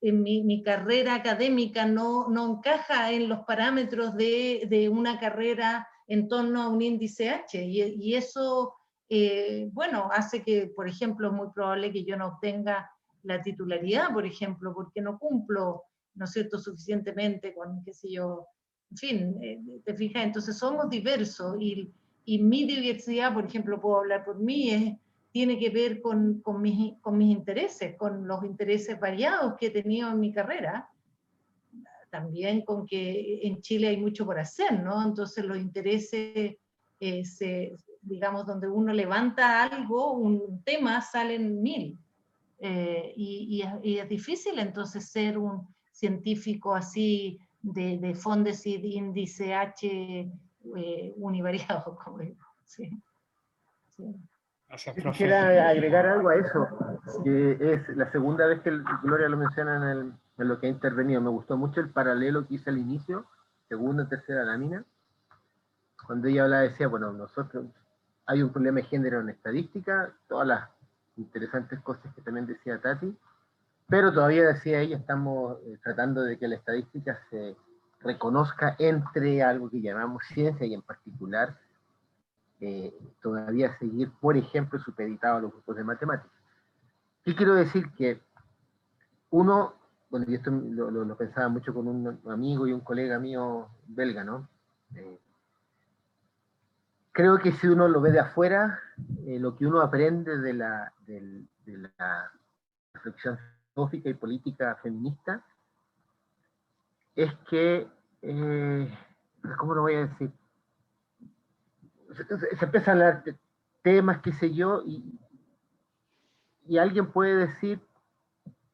en mi carrera académica no encaja en los parámetros de una carrera en torno a un índice H, y eso, bueno, hace que, por ejemplo, es muy probable que yo no obtenga la titularidad, por ejemplo, porque no cumplo, ¿no es cierto?, suficientemente con, qué sé yo, en fin, te fijas, entonces somos diversos, y mi diversidad, por ejemplo, puedo hablar por mí, tiene que ver con mis intereses, con los intereses variados que he tenido en mi carrera, también con que en Chile hay mucho por hacer, ¿no? Entonces los intereses, digamos, donde uno levanta algo, un tema, salen 1000. Y es difícil entonces ser un científico así de Fondesit, índice H, univariado, como digo. Sí. Gracias, Yo profe. quisiera agregar algo a eso, que es la segunda vez que Gloria lo menciona en lo que ha intervenido. Me gustó mucho el paralelo que hice al inicio, segunda y tercera lámina, cuando ella hablaba, decía, bueno, nosotros hay un problema de género en estadística, todas las interesantes cosas que también decía Tati, pero todavía decía ella, estamos tratando de que la estadística se reconozca entre algo que llamamos ciencia y en particular todavía seguir, por ejemplo, supeditado a los grupos de matemáticas. ¿Qué quiero decir? Que uno, bueno, y esto lo pensaba mucho con un amigo y un colega mío belga, ¿no? Creo que si uno lo ve de afuera, lo que uno aprende de la reflexión filosófica y política feminista es que, ¿cómo lo voy a decir? Se empieza a hablar de temas, qué sé yo, y alguien puede decir,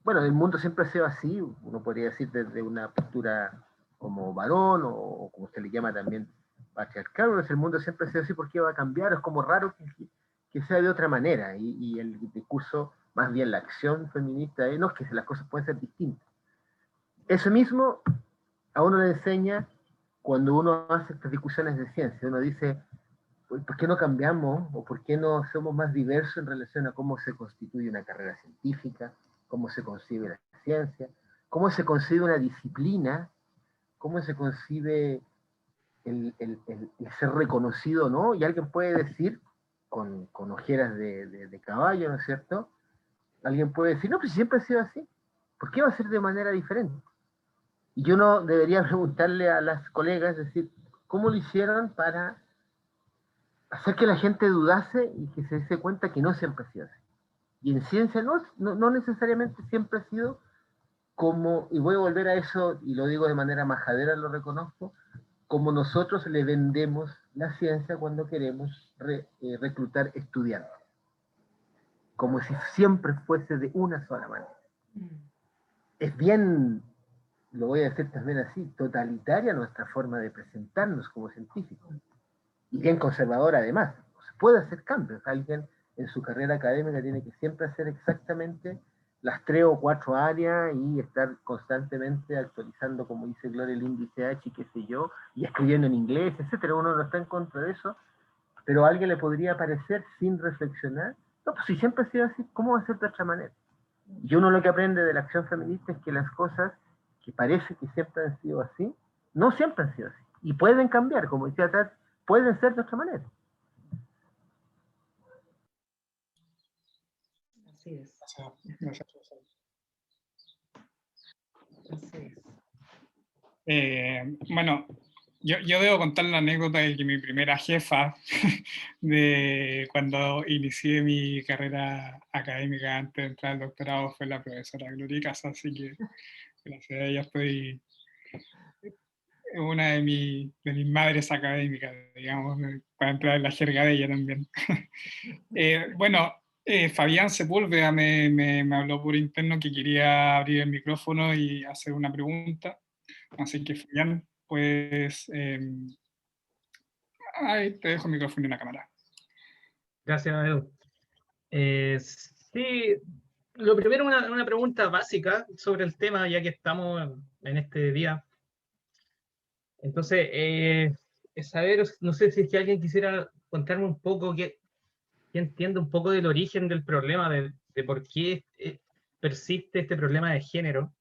bueno, el mundo siempre ha sido así, uno podría decir desde una postura como varón, o como se le llama también patriarcal, el mundo siempre ha sido así, ¿por qué va a cambiar? Es como raro que sea de otra manera, y el discurso, más bien la acción feminista, no, es que las cosas pueden ser distintas. Eso mismo a uno le enseña cuando uno hace estas discusiones de ciencia. Uno dice, ¿por qué no cambiamos o por qué no somos más diversos en relación a cómo se constituye una carrera científica, cómo se concibe la ciencia, cómo se concibe una disciplina, cómo se concibe el ser reconocido, ¿no? Y alguien puede decir, con ojeras de caballo, ¿no es cierto? Alguien puede decir, no, pues siempre ha sido así. ¿Por qué va a ser de manera diferente? Y yo no debería preguntarle a las colegas, es decir, ¿cómo lo hicieron para hacer que la gente dudase y que se dé cuenta que no siempre ha sido así? Y en ciencia no necesariamente siempre ha sido como, y voy a volver a eso, y lo digo de manera majadera, lo reconozco, como nosotros le vendemos la ciencia cuando queremos reclutar estudiantes. Como si siempre fuese de una sola manera. Es bien, lo voy a decir también así, totalitaria nuestra forma de presentarnos como científicos. Y bien conservadora además. No se puede hacer cambios. Alguien en su carrera académica tiene que siempre hacer exactamente las 3 o 4 áreas y estar constantemente actualizando, como dice Gloria, el índice H y qué sé yo, y escribiendo en inglés, etcétera. Uno no está en contra de eso, pero a alguien le podría parecer, sin reflexionar, no, pues si siempre ha sido así, ¿cómo va a ser de otra manera? Y uno lo que aprende de la acción feminista es que las cosas que parece que siempre han sido así, no siempre han sido así. Y pueden cambiar, como decía Tat, pueden ser de otra manera. Así es. Gracias. Así es. Bueno, yo debo contar la anécdota de que mi primera jefa de cuando inicié mi carrera académica antes de entrar al doctorado fue la profesora Gloria Casas, así que gracias a ella estoy una de mis madres académicas, digamos, para entrar en la jerga de ella también. Bueno, Fabián Sepúlveda me habló por interno que quería abrir el micrófono y hacer una pregunta. Así que, Fabián, pues ahí te dejo el micrófono y la cámara. Gracias, Edu. Sí, lo primero, una pregunta básica sobre el tema, ya que estamos en este día. Entonces, es saber, no sé si es que alguien quisiera contarme un poco, que entiende un poco del origen del problema, de por qué persiste este problema de género.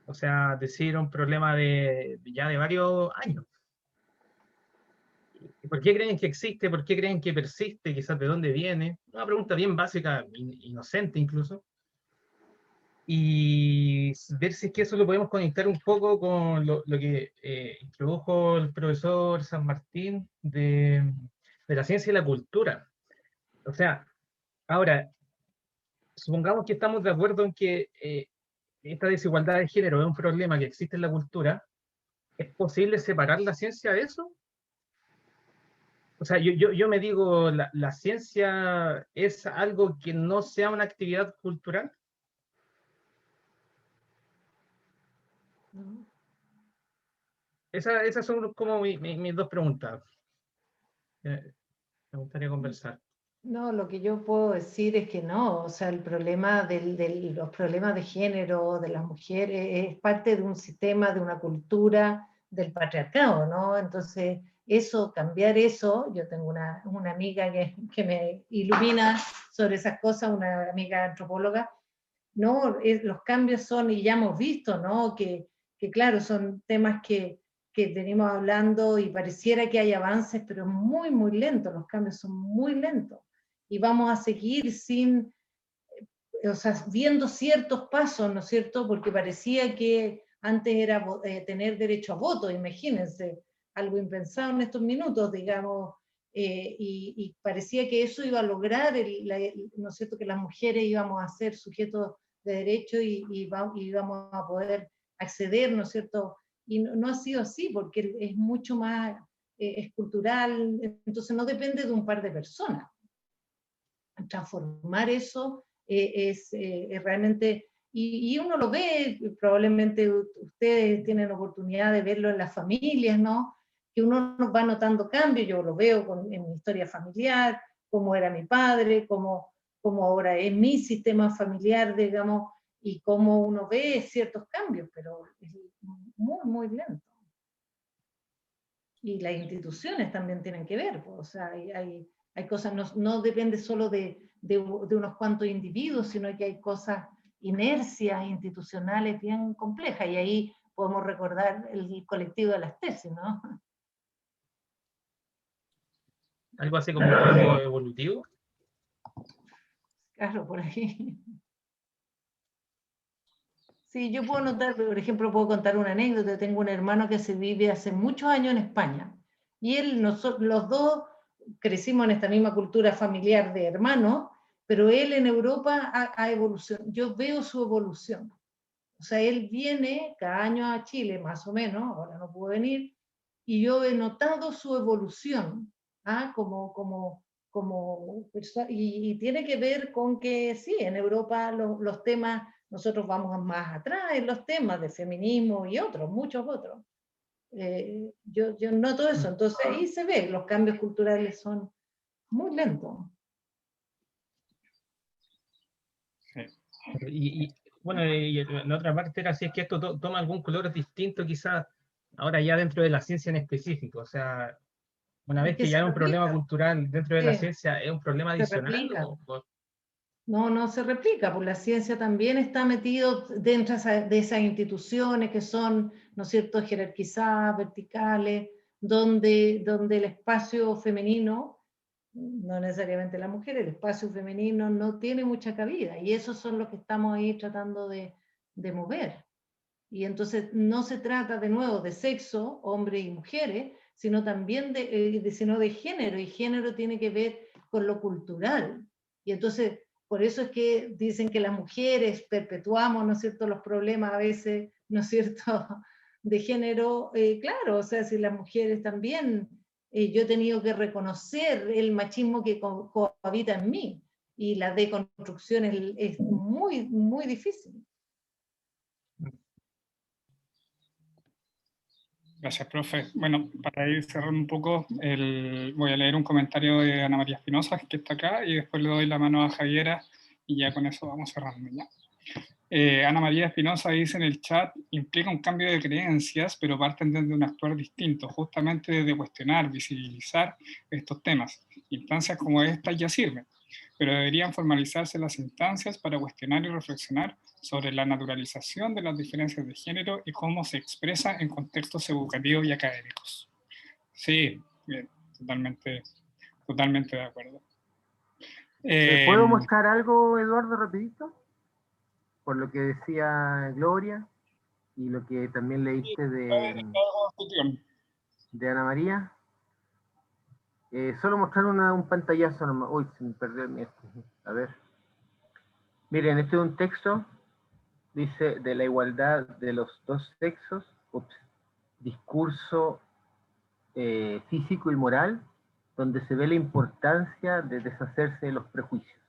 O sea, decir un problema ya de varios años. ¿Por qué creen que existe? ¿Por qué creen que persiste? Quizás de dónde viene. Una pregunta bien básica, inocente incluso. Y ver si es que eso lo podemos conectar un poco con lo que introdujo el profesor San Martín de la ciencia y la cultura. O sea, ahora, supongamos que estamos de acuerdo en que esta desigualdad de género es un problema que existe en la cultura. ¿Es posible separar la ciencia de eso? O sea, yo me digo, ¿la ciencia es algo que no sea una actividad cultural? Esas son como mis dos preguntas. Me gustaría conversar. No, lo que yo puedo decir es que no, o sea, el problema los problemas de género de las mujeres es parte de un sistema, de una cultura del patriarcado, ¿no? Entonces, cambiar eso, yo tengo una amiga que me ilumina sobre esas cosas, una amiga antropóloga, ¿no? Los cambios son, y ya hemos visto, ¿no? Que claro, son temas que venimos hablando y pareciera que hay avances, pero muy, muy lentos, los cambios son muy lentos. Y vamos a seguir o sea, viendo ciertos pasos, ¿no es cierto? Porque parecía que antes era tener derecho a voto, imagínense, algo impensado en estos minutos, digamos, y parecía que eso iba a lograr, ¿no es cierto?, que las mujeres íbamos a ser sujetos de derecho y íbamos a poder acceder, ¿no es cierto? Y no ha sido así, porque es mucho más, es cultural, entonces no depende de un par de personas. Transformar eso es realmente, y uno lo ve, probablemente ustedes tienen oportunidad de verlo en las familias, ¿no? que uno va notando cambios. Yo lo veo en mi historia familiar, cómo era mi padre, cómo ahora es mi sistema familiar, digamos, y cómo uno ve ciertos cambios, pero es muy, muy lento. Y las instituciones también tienen que ver, pues, o sea, hay cosas, no depende solo de unos cuantos individuos, sino que hay cosas, inercias institucionales bien complejas, y ahí podemos recordar el colectivo de las tesis, ¿no? Algo así como un juego evolutivo. Claro, por ahí. Sí, yo puedo notar, por ejemplo, puedo contar una anécdota. Tengo un hermano que se vive hace muchos años en España, y los dos crecimos en esta misma cultura familiar de hermanos, pero él en Europa ha evolucionado. Yo veo su evolución. O sea, él viene cada año a Chile, más o menos, ahora no pudo venir, y yo he notado su evolución, ¿ah? Y tiene que ver con que sí, en Europa los temas, nosotros vamos más atrás en los temas de feminismo y otros, muchos otros. Yo noto eso, entonces ahí se ve, los cambios culturales son muy lentos. Y bueno, y la otra parte era si es que esto toma algún color distinto quizás ahora ya dentro de la ciencia en específico. O sea, una vez que ya hay un problema cultural dentro de la ciencia, ¿es un problema adicional? No se replica, pues la ciencia también está metido dentro de esas instituciones que son, ¿no es cierto?, jerarquizadas, verticales, donde el espacio femenino, no necesariamente la mujer, el espacio femenino no tiene mucha cabida, y esos son los que estamos ahí tratando de mover. Y entonces no se trata de nuevo de sexo, hombres y mujeres, sino también sino de género, y género tiene que ver con lo cultural. Y entonces, por eso es que dicen que las mujeres perpetuamos, ¿no es cierto?, los problemas a veces, ¿no es cierto?, de género. Claro, o sea, si las mujeres también, yo he tenido que reconocer el machismo que cohabita en mí, y la deconstrucción es muy, muy difícil. Gracias, profe. Bueno, para ir cerrando un poco, voy a leer un comentario de Ana María Espinosa, que está acá, y después le doy la mano a Javiera, y ya con eso vamos cerrando. ¿Ya? Ana María Espinosa dice en el chat, implica un cambio de creencias, pero parten desde un actuar distinto, justamente de cuestionar, visibilizar estos temas. Instancias como estas ya sirven, pero deberían formalizarse las instancias para cuestionar y reflexionar sobre la naturalización de las diferencias de género y cómo se expresa en contextos educativos y académicos. Sí, bien, totalmente de acuerdo. ¿Puedo mostrar algo, Eduardo, rapidito? Por lo que decía Gloria y lo que también leíste de Ana María. Solo mostrar un pantallazo nomás. Uy, se me perdió el mío. A ver. Miren, este es un texto, dice, de la igualdad de los dos sexos, discurso físico y moral, donde se ve la importancia de deshacerse de los prejuicios.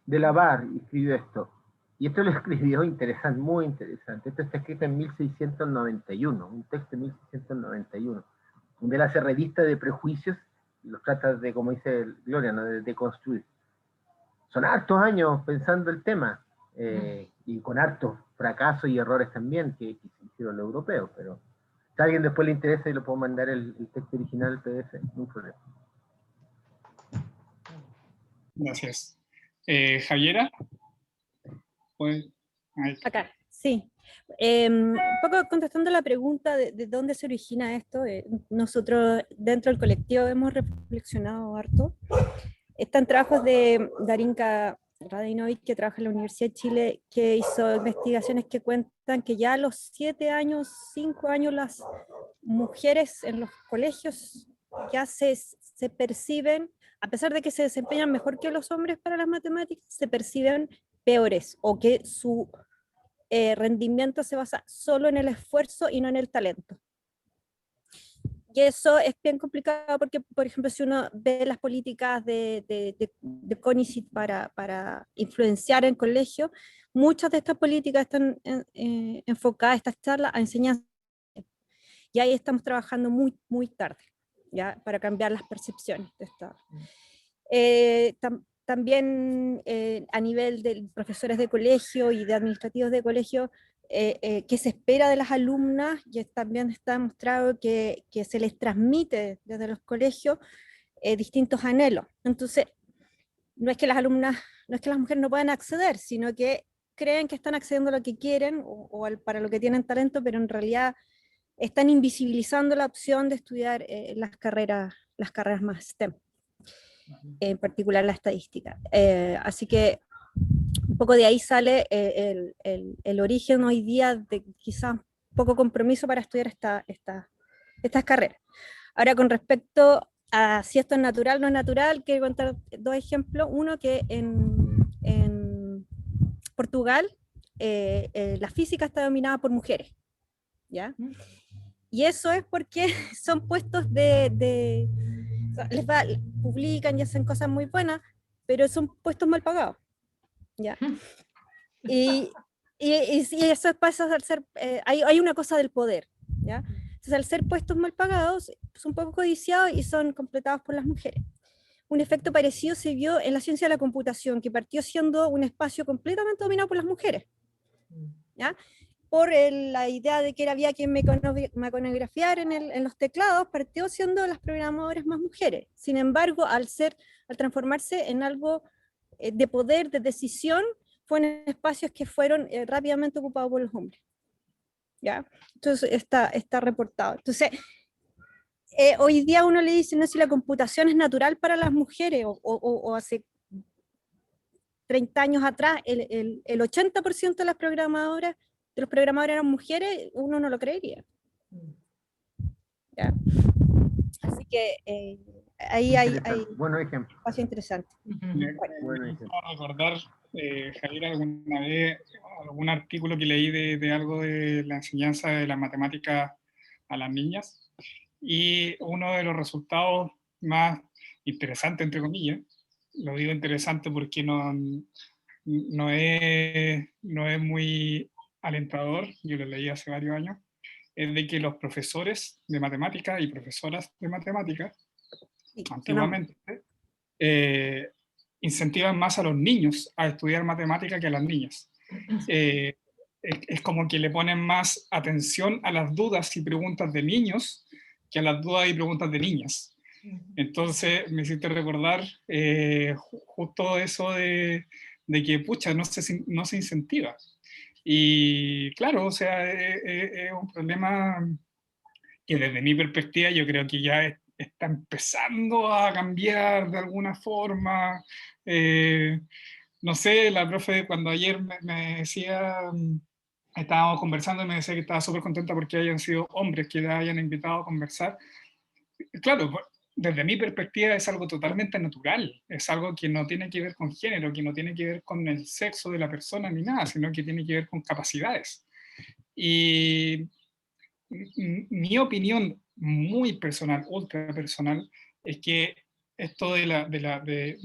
De Labar escribió esto, y esto lo escribió interesante, muy interesante. Esto está escrito en 1691, un texto de 1691, donde él hace revista de prejuicios y los trata de, como dice Gloria, ¿no?, de construir. Son hartos años pensando el tema, y con hartos fracasos y errores también que hicieron los europeos, pero si a alguien después le interesa y lo puedo mandar el texto original, el PDF, no hay problema. Gracias. Javiera. Pues, acá, sí. Un poco contestando la pregunta de dónde se origina esto, nosotros dentro del colectivo hemos reflexionado harto. Están trabajos de Darinka Radinovic, que trabaja en la Universidad de Chile, que hizo investigaciones que cuentan que ya a los 7 años, 5 años, las mujeres en los colegios ya se perciben, a pesar de que se desempeñan mejor que los hombres para las matemáticas, se perciben peores, o que su rendimiento se basa solo en el esfuerzo y no en el talento. Y eso es bien complicado porque, por ejemplo, si uno ve las políticas de CONICYT para influenciar en colegio, muchas de estas políticas están enfocadas, estas charlas, a enseñanza. Y ahí estamos trabajando muy, muy tarde, ¿ya? Para cambiar las percepciones de esta. También a nivel de profesores de colegio y de administrativos de colegio, que se espera de las alumnas, y también está demostrado que se les transmite desde los colegios distintos anhelos. Entonces, no es que las alumnas, no es que las mujeres no puedan acceder, sino que creen que están accediendo a lo que quieren para lo que tienen talento, pero en realidad están invisibilizando la opción de estudiar las carreras más STEM, en particular la estadística. Así que un poco de ahí sale el origen hoy día de quizás poco compromiso para estudiar estas carreras. Ahora, con respecto a si esto es natural o no es natural, quiero contar dos ejemplos. Uno, que en Portugal la física está dominada por mujeres, ¿ya? Y eso es porque son puestos publican y hacen cosas muy buenas, pero son puestos mal pagados, ¿ya? Y eso pasa al ser, hay una cosa del poder, ¿ya? Entonces, al ser puestos mal pagados, son poco codiciados y son completados por las mujeres. Un efecto parecido se vio en la ciencia de la computación, que partió siendo un espacio completamente dominado por las mujeres, ¿ya? Por la idea de que había que mecanografiar en los teclados, partió siendo las programadoras más mujeres. Sin embargo, al transformarse en algo de poder, de decisión, fueron espacios que fueron rápidamente ocupados por los hombres, ¿ya? Entonces está reportado. Entonces, hoy día uno le dice, no, si la computación es natural para las mujeres, o hace 30 años atrás el 80% de los programadores eran mujeres, uno no lo creería. ¿Ya? Así que ahí hay bueno ejemplo. espacio interesante. Bueno, recordar, Javier, alguna vez algún artículo que leí de algo de la enseñanza de la matemática a las niñas, y uno de los resultados más interesantes, entre comillas, lo digo interesante porque no es muy alentador, yo lo leí hace varios años, es de que los profesores de matemáticas y profesoras de matemáticas, antiguamente, incentivan más a los niños a estudiar matemática que a las niñas. Es como que le ponen más atención a las dudas y preguntas de niños que a las dudas y preguntas de niñas. Entonces me hiciste recordar justo eso de que, pucha, no se incentiva. Y claro, o sea, es un problema que desde mi perspectiva yo creo que ya está empezando a cambiar de alguna forma. No sé, la profe cuando ayer me decía, estábamos conversando y me decía que estaba súper contenta porque hayan sido hombres que la hayan invitado a conversar. Claro, desde mi perspectiva es algo totalmente natural, es algo que no tiene que ver con género, que no tiene que ver con el sexo de la persona ni nada, sino que tiene que ver con capacidades. Y mi opinión muy personal, ultra personal, es que esto de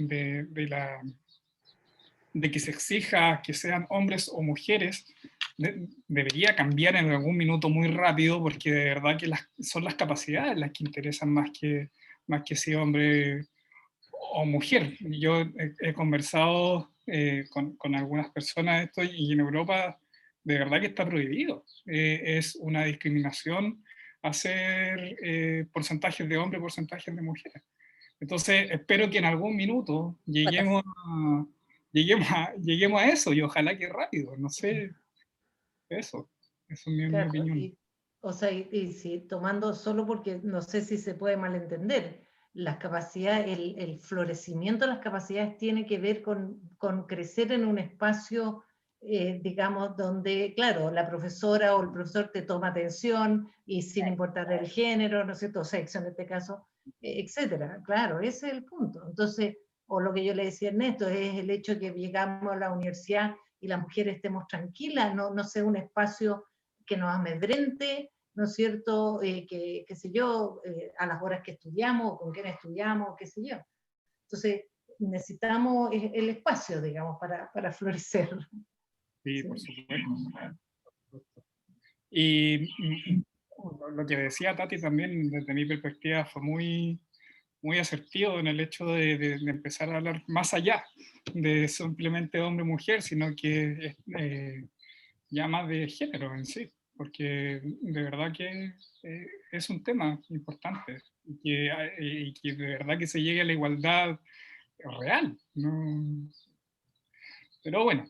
que se exija que sean hombres o mujeres debería cambiar en algún minuto muy rápido, porque de verdad que son las capacidades las que interesan más que si hombre o mujer. Yo he conversado con algunas personas de esto, y en Europa de verdad que está prohibido. Es una discriminación hacer porcentajes de hombres, porcentajes de mujeres. Entonces espero que en algún minuto lleguemos a eso, y ojalá que rápido, no sé, eso es mi opinión. O sea, y sí, tomando solo porque no sé si se puede malentender, las capacidades, el florecimiento de las capacidades tiene que ver con crecer en un espacio, digamos, donde, claro, la profesora o el profesor te toma atención y sin importar el género, ¿no es cierto?, sexo en este caso, etcétera. Claro, ese es el punto. Entonces, o lo que yo le decía a Ernesto, es el hecho de que llegamos a la universidad y las mujeres estemos tranquilas, no sea un espacio que nos amedrente, ¿no es cierto?, qué sé yo, a las horas que estudiamos, o con quién estudiamos, qué sé yo. Entonces, necesitamos el espacio, digamos, para florecer. Sí, por supuesto. Y Lo que decía Tati también, desde mi perspectiva, fue muy asertivo en el hecho de empezar a hablar más allá de simplemente hombre-mujer, sino que ya más de género en sí, porque de verdad que es un tema importante y que de verdad que se llegue a la igualdad real, ¿no? Pero bueno,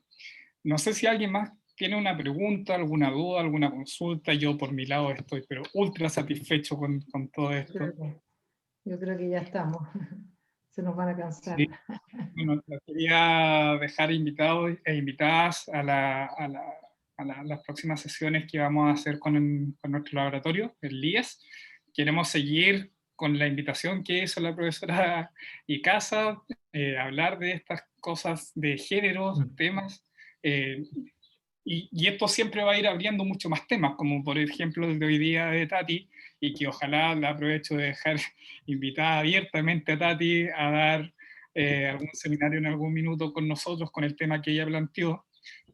no sé si alguien más tiene una pregunta, alguna duda, alguna consulta. Yo por mi lado estoy pero ultra satisfecho con todo esto. Yo creo que ya estamos. Se nos van a cansar. Sí. Bueno, los quería dejar invitados e invitadas a las próximas sesiones que vamos a hacer con nuestro laboratorio, el LIES. Queremos seguir con la invitación que hizo la profesora Icaza, hablar de estas cosas de género, temas, y esto siempre va a ir abriendo mucho más temas, como por ejemplo el de hoy día de Tati, y que ojalá la aprovecho de dejar invitada abiertamente a Tati a dar algún seminario en algún minuto con nosotros con el tema que ella planteó,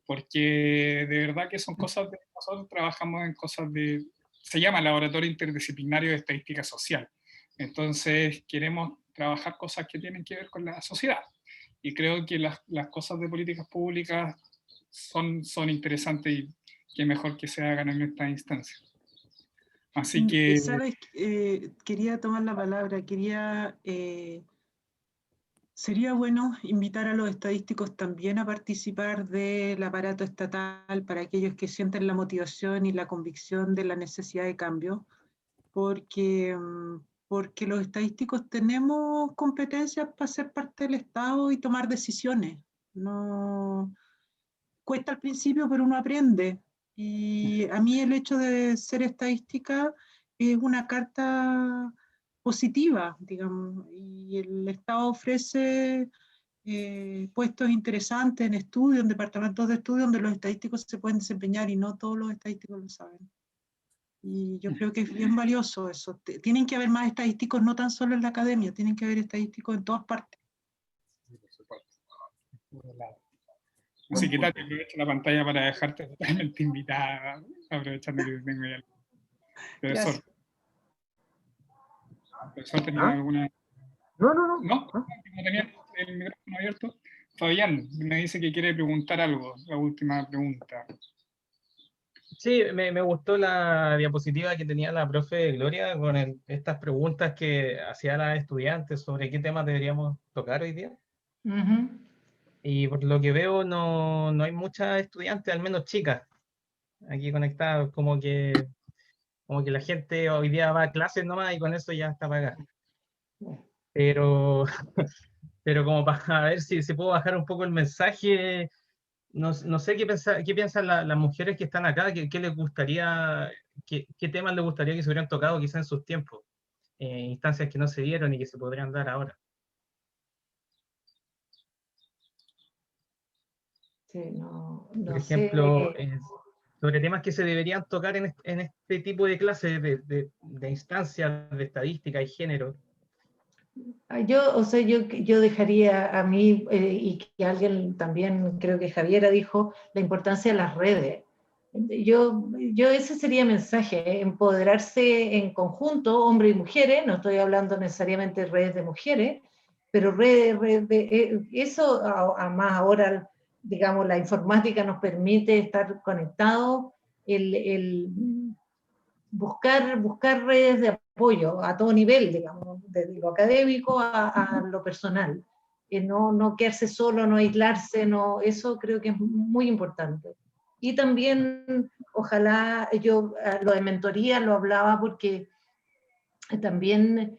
porque de verdad que son cosas de, nosotros trabajamos en cosas de, se llama Laboratorio Interdisciplinario de Estadística Social, entonces queremos trabajar cosas que tienen que ver con la sociedad, y creo que las cosas de políticas públicas son interesantes y qué mejor que se hagan en esta instancia. Así que... ¿Sabes? Quería tomar la palabra, sería bueno invitar a los estadísticos también a participar del aparato estatal para aquellos que sienten la motivación y la convicción de la necesidad de cambio, porque los estadísticos tenemos competencias para ser parte del Estado y tomar decisiones. No cuesta al principio, pero uno aprende. Y a mí el hecho de ser estadística es una carta positiva, digamos, y el Estado ofrece puestos interesantes en estudio, en departamentos de estudio donde los estadísticos se pueden desempeñar y no todos los estadísticos lo saben. Y yo creo que es bien valioso eso. Tienen que haber más estadísticos, no tan solo en la academia, tienen que haber estadísticos en todas partes. Así que Tati, aprovecho la pantalla para dejarte totalmente invitada, aprovechando que tengo ya el profesor. Gracias. ¿Profesor tenía alguna...? No. ¿No? ¿No tenía el micrófono abierto? Fabián me dice que quiere preguntar algo, la última pregunta. Sí, me gustó la diapositiva que tenía la profe Gloria con estas preguntas que hacía a las estudiantes sobre qué temas deberíamos tocar hoy día. Y por lo que veo no hay muchas estudiantes, al menos chicas, aquí conectadas, como que la gente hoy día va a clases nomás y con eso ya está pagada. Pero, pero como para ver si puedo bajar un poco el mensaje, no sé qué piensan las mujeres que están acá, qué les gustaría, qué temas les gustaría que se hubieran tocado quizá en sus tiempos, instancias que no se dieron y que se podrían dar ahora. Sí, no Por ejemplo, sé. sobre temas que se deberían tocar en este tipo de clases de instancias de estadística y género. Yo dejaría a mí, y que alguien también, creo que Javiera dijo, la importancia de las redes. Ese sería el mensaje, empoderarse en conjunto, hombres y mujeres, no estoy hablando necesariamente de redes de mujeres, pero eso, más ahora, digamos, la informática nos permite estar conectados, el buscar redes de apoyo a todo nivel, digamos, desde lo académico a lo personal. No quedarse solo, no aislarse, eso creo que es muy importante. Y también, ojalá, yo lo de mentoría lo hablaba porque también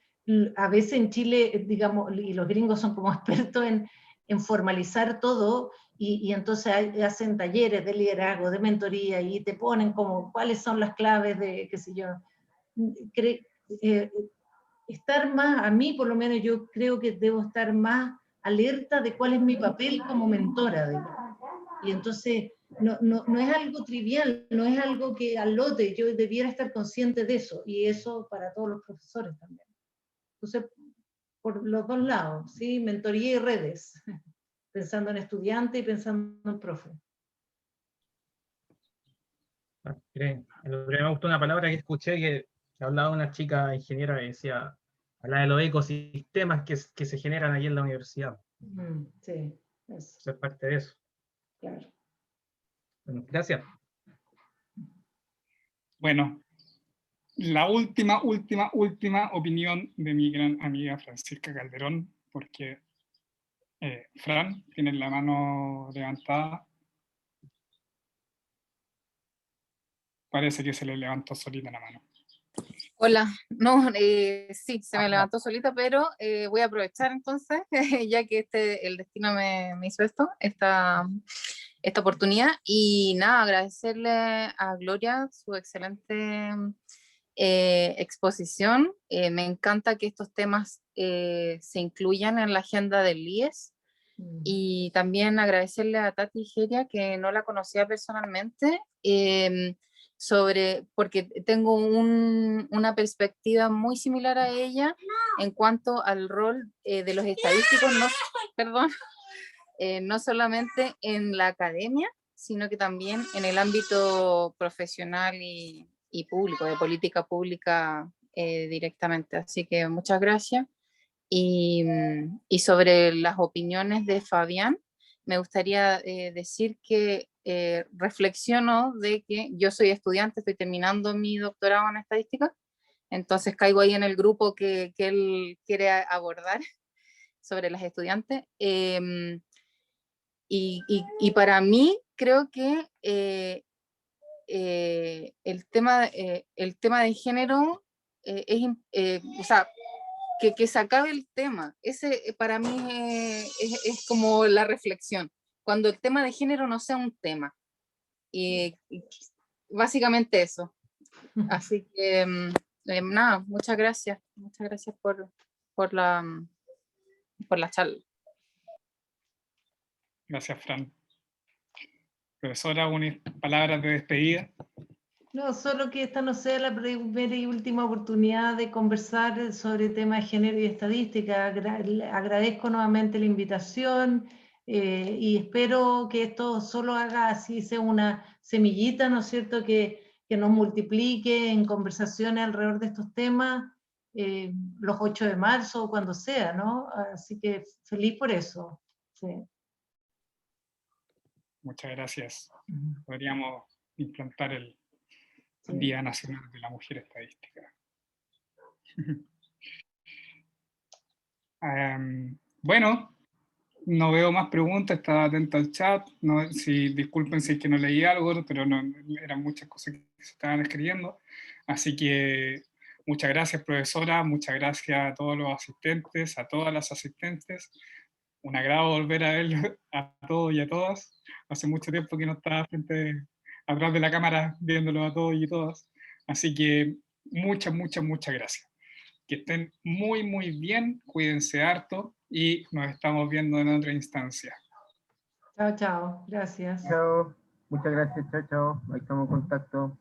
a veces en Chile, digamos, y los gringos son como expertos en formalizar todo, y entonces hacen talleres de liderazgo, de mentoría, y te ponen como cuáles son las claves de, qué sé yo, estar más, a mí por lo menos yo creo que debo estar más alerta de cuál es mi papel como mentora, digamos. Y entonces no es algo trivial, no es algo que al lote, yo debiera estar consciente de eso, y eso para todos los profesores también. Entonces, por los dos lados, ¿sí? Mentoría y redes, pensando en estudiante y pensando en profe. Lo que me gustó una palabra que escuché que hablaba una chica ingeniera que decía, hablaba de los ecosistemas que se generan aquí en la universidad. Sí, eso, Eso es parte de eso. claro. Bueno, gracias. Bueno, la última opinión de mi gran amiga Francisca Calderón, porque Fran tiene la mano levantada. Parece que se le levantó solita la mano. Hola, no, sí, se me levantó solita, pero voy a aprovechar entonces, ya que el destino me hizo esta oportunidad, y nada, agradecerle a Gloria su excelente exposición. Me encanta que estos temas se incluyan en la agenda del IES, y también agradecerle a Tati Geria, que no la conocía personalmente, porque tengo una perspectiva muy similar a ella en cuanto al rol de los estadísticos, perdón, no solamente en la academia, sino que también en el ámbito profesional y público, de política pública directamente. Así que muchas gracias. Y sobre las opiniones de Fabián, me gustaría decir que reflexiono de que yo soy estudiante, estoy terminando mi doctorado en estadística, entonces caigo ahí en el grupo que él quiere abordar sobre las estudiantes. Y para mí creo que el tema de género o sea, que se acabe el tema. Ese para mí es como la reflexión. Cuando el tema de género no sea un tema. Y básicamente eso. Así que nada, muchas gracias. Muchas gracias por la charla. Gracias, Fran. Profesora, unas palabras de despedida. No, solo que esta no sea la primera y última oportunidad de conversar sobre temas de género y estadística. Agradezco nuevamente la invitación y espero que esto solo haga así, sea una semillita, ¿no es cierto?, que nos multiplique en conversaciones alrededor de estos temas los 8 de marzo o cuando sea, ¿no? Así que feliz por eso. Sí. Muchas gracias. Podríamos implantar el Sí. Día Nacional de la Mujer Estadística. Bueno, no veo más preguntas, estaba atento al chat. No, disculpen si es que no leí algo, pero no, eran muchas cosas que se estaban escribiendo. Así que muchas gracias, profesora, muchas gracias a todos los asistentes, a todas las asistentes. Un agrado volver a verlos a todos y a todas. Hace mucho tiempo que no estaba atrás de la cámara viéndolo a todos y todas. Así que muchas gracias. Que estén muy bien, cuídense harto y nos estamos viendo en otra instancia. Chao, chao. Gracias. Chao. Muchas gracias. Chao, chao. Ahí estamos en contacto.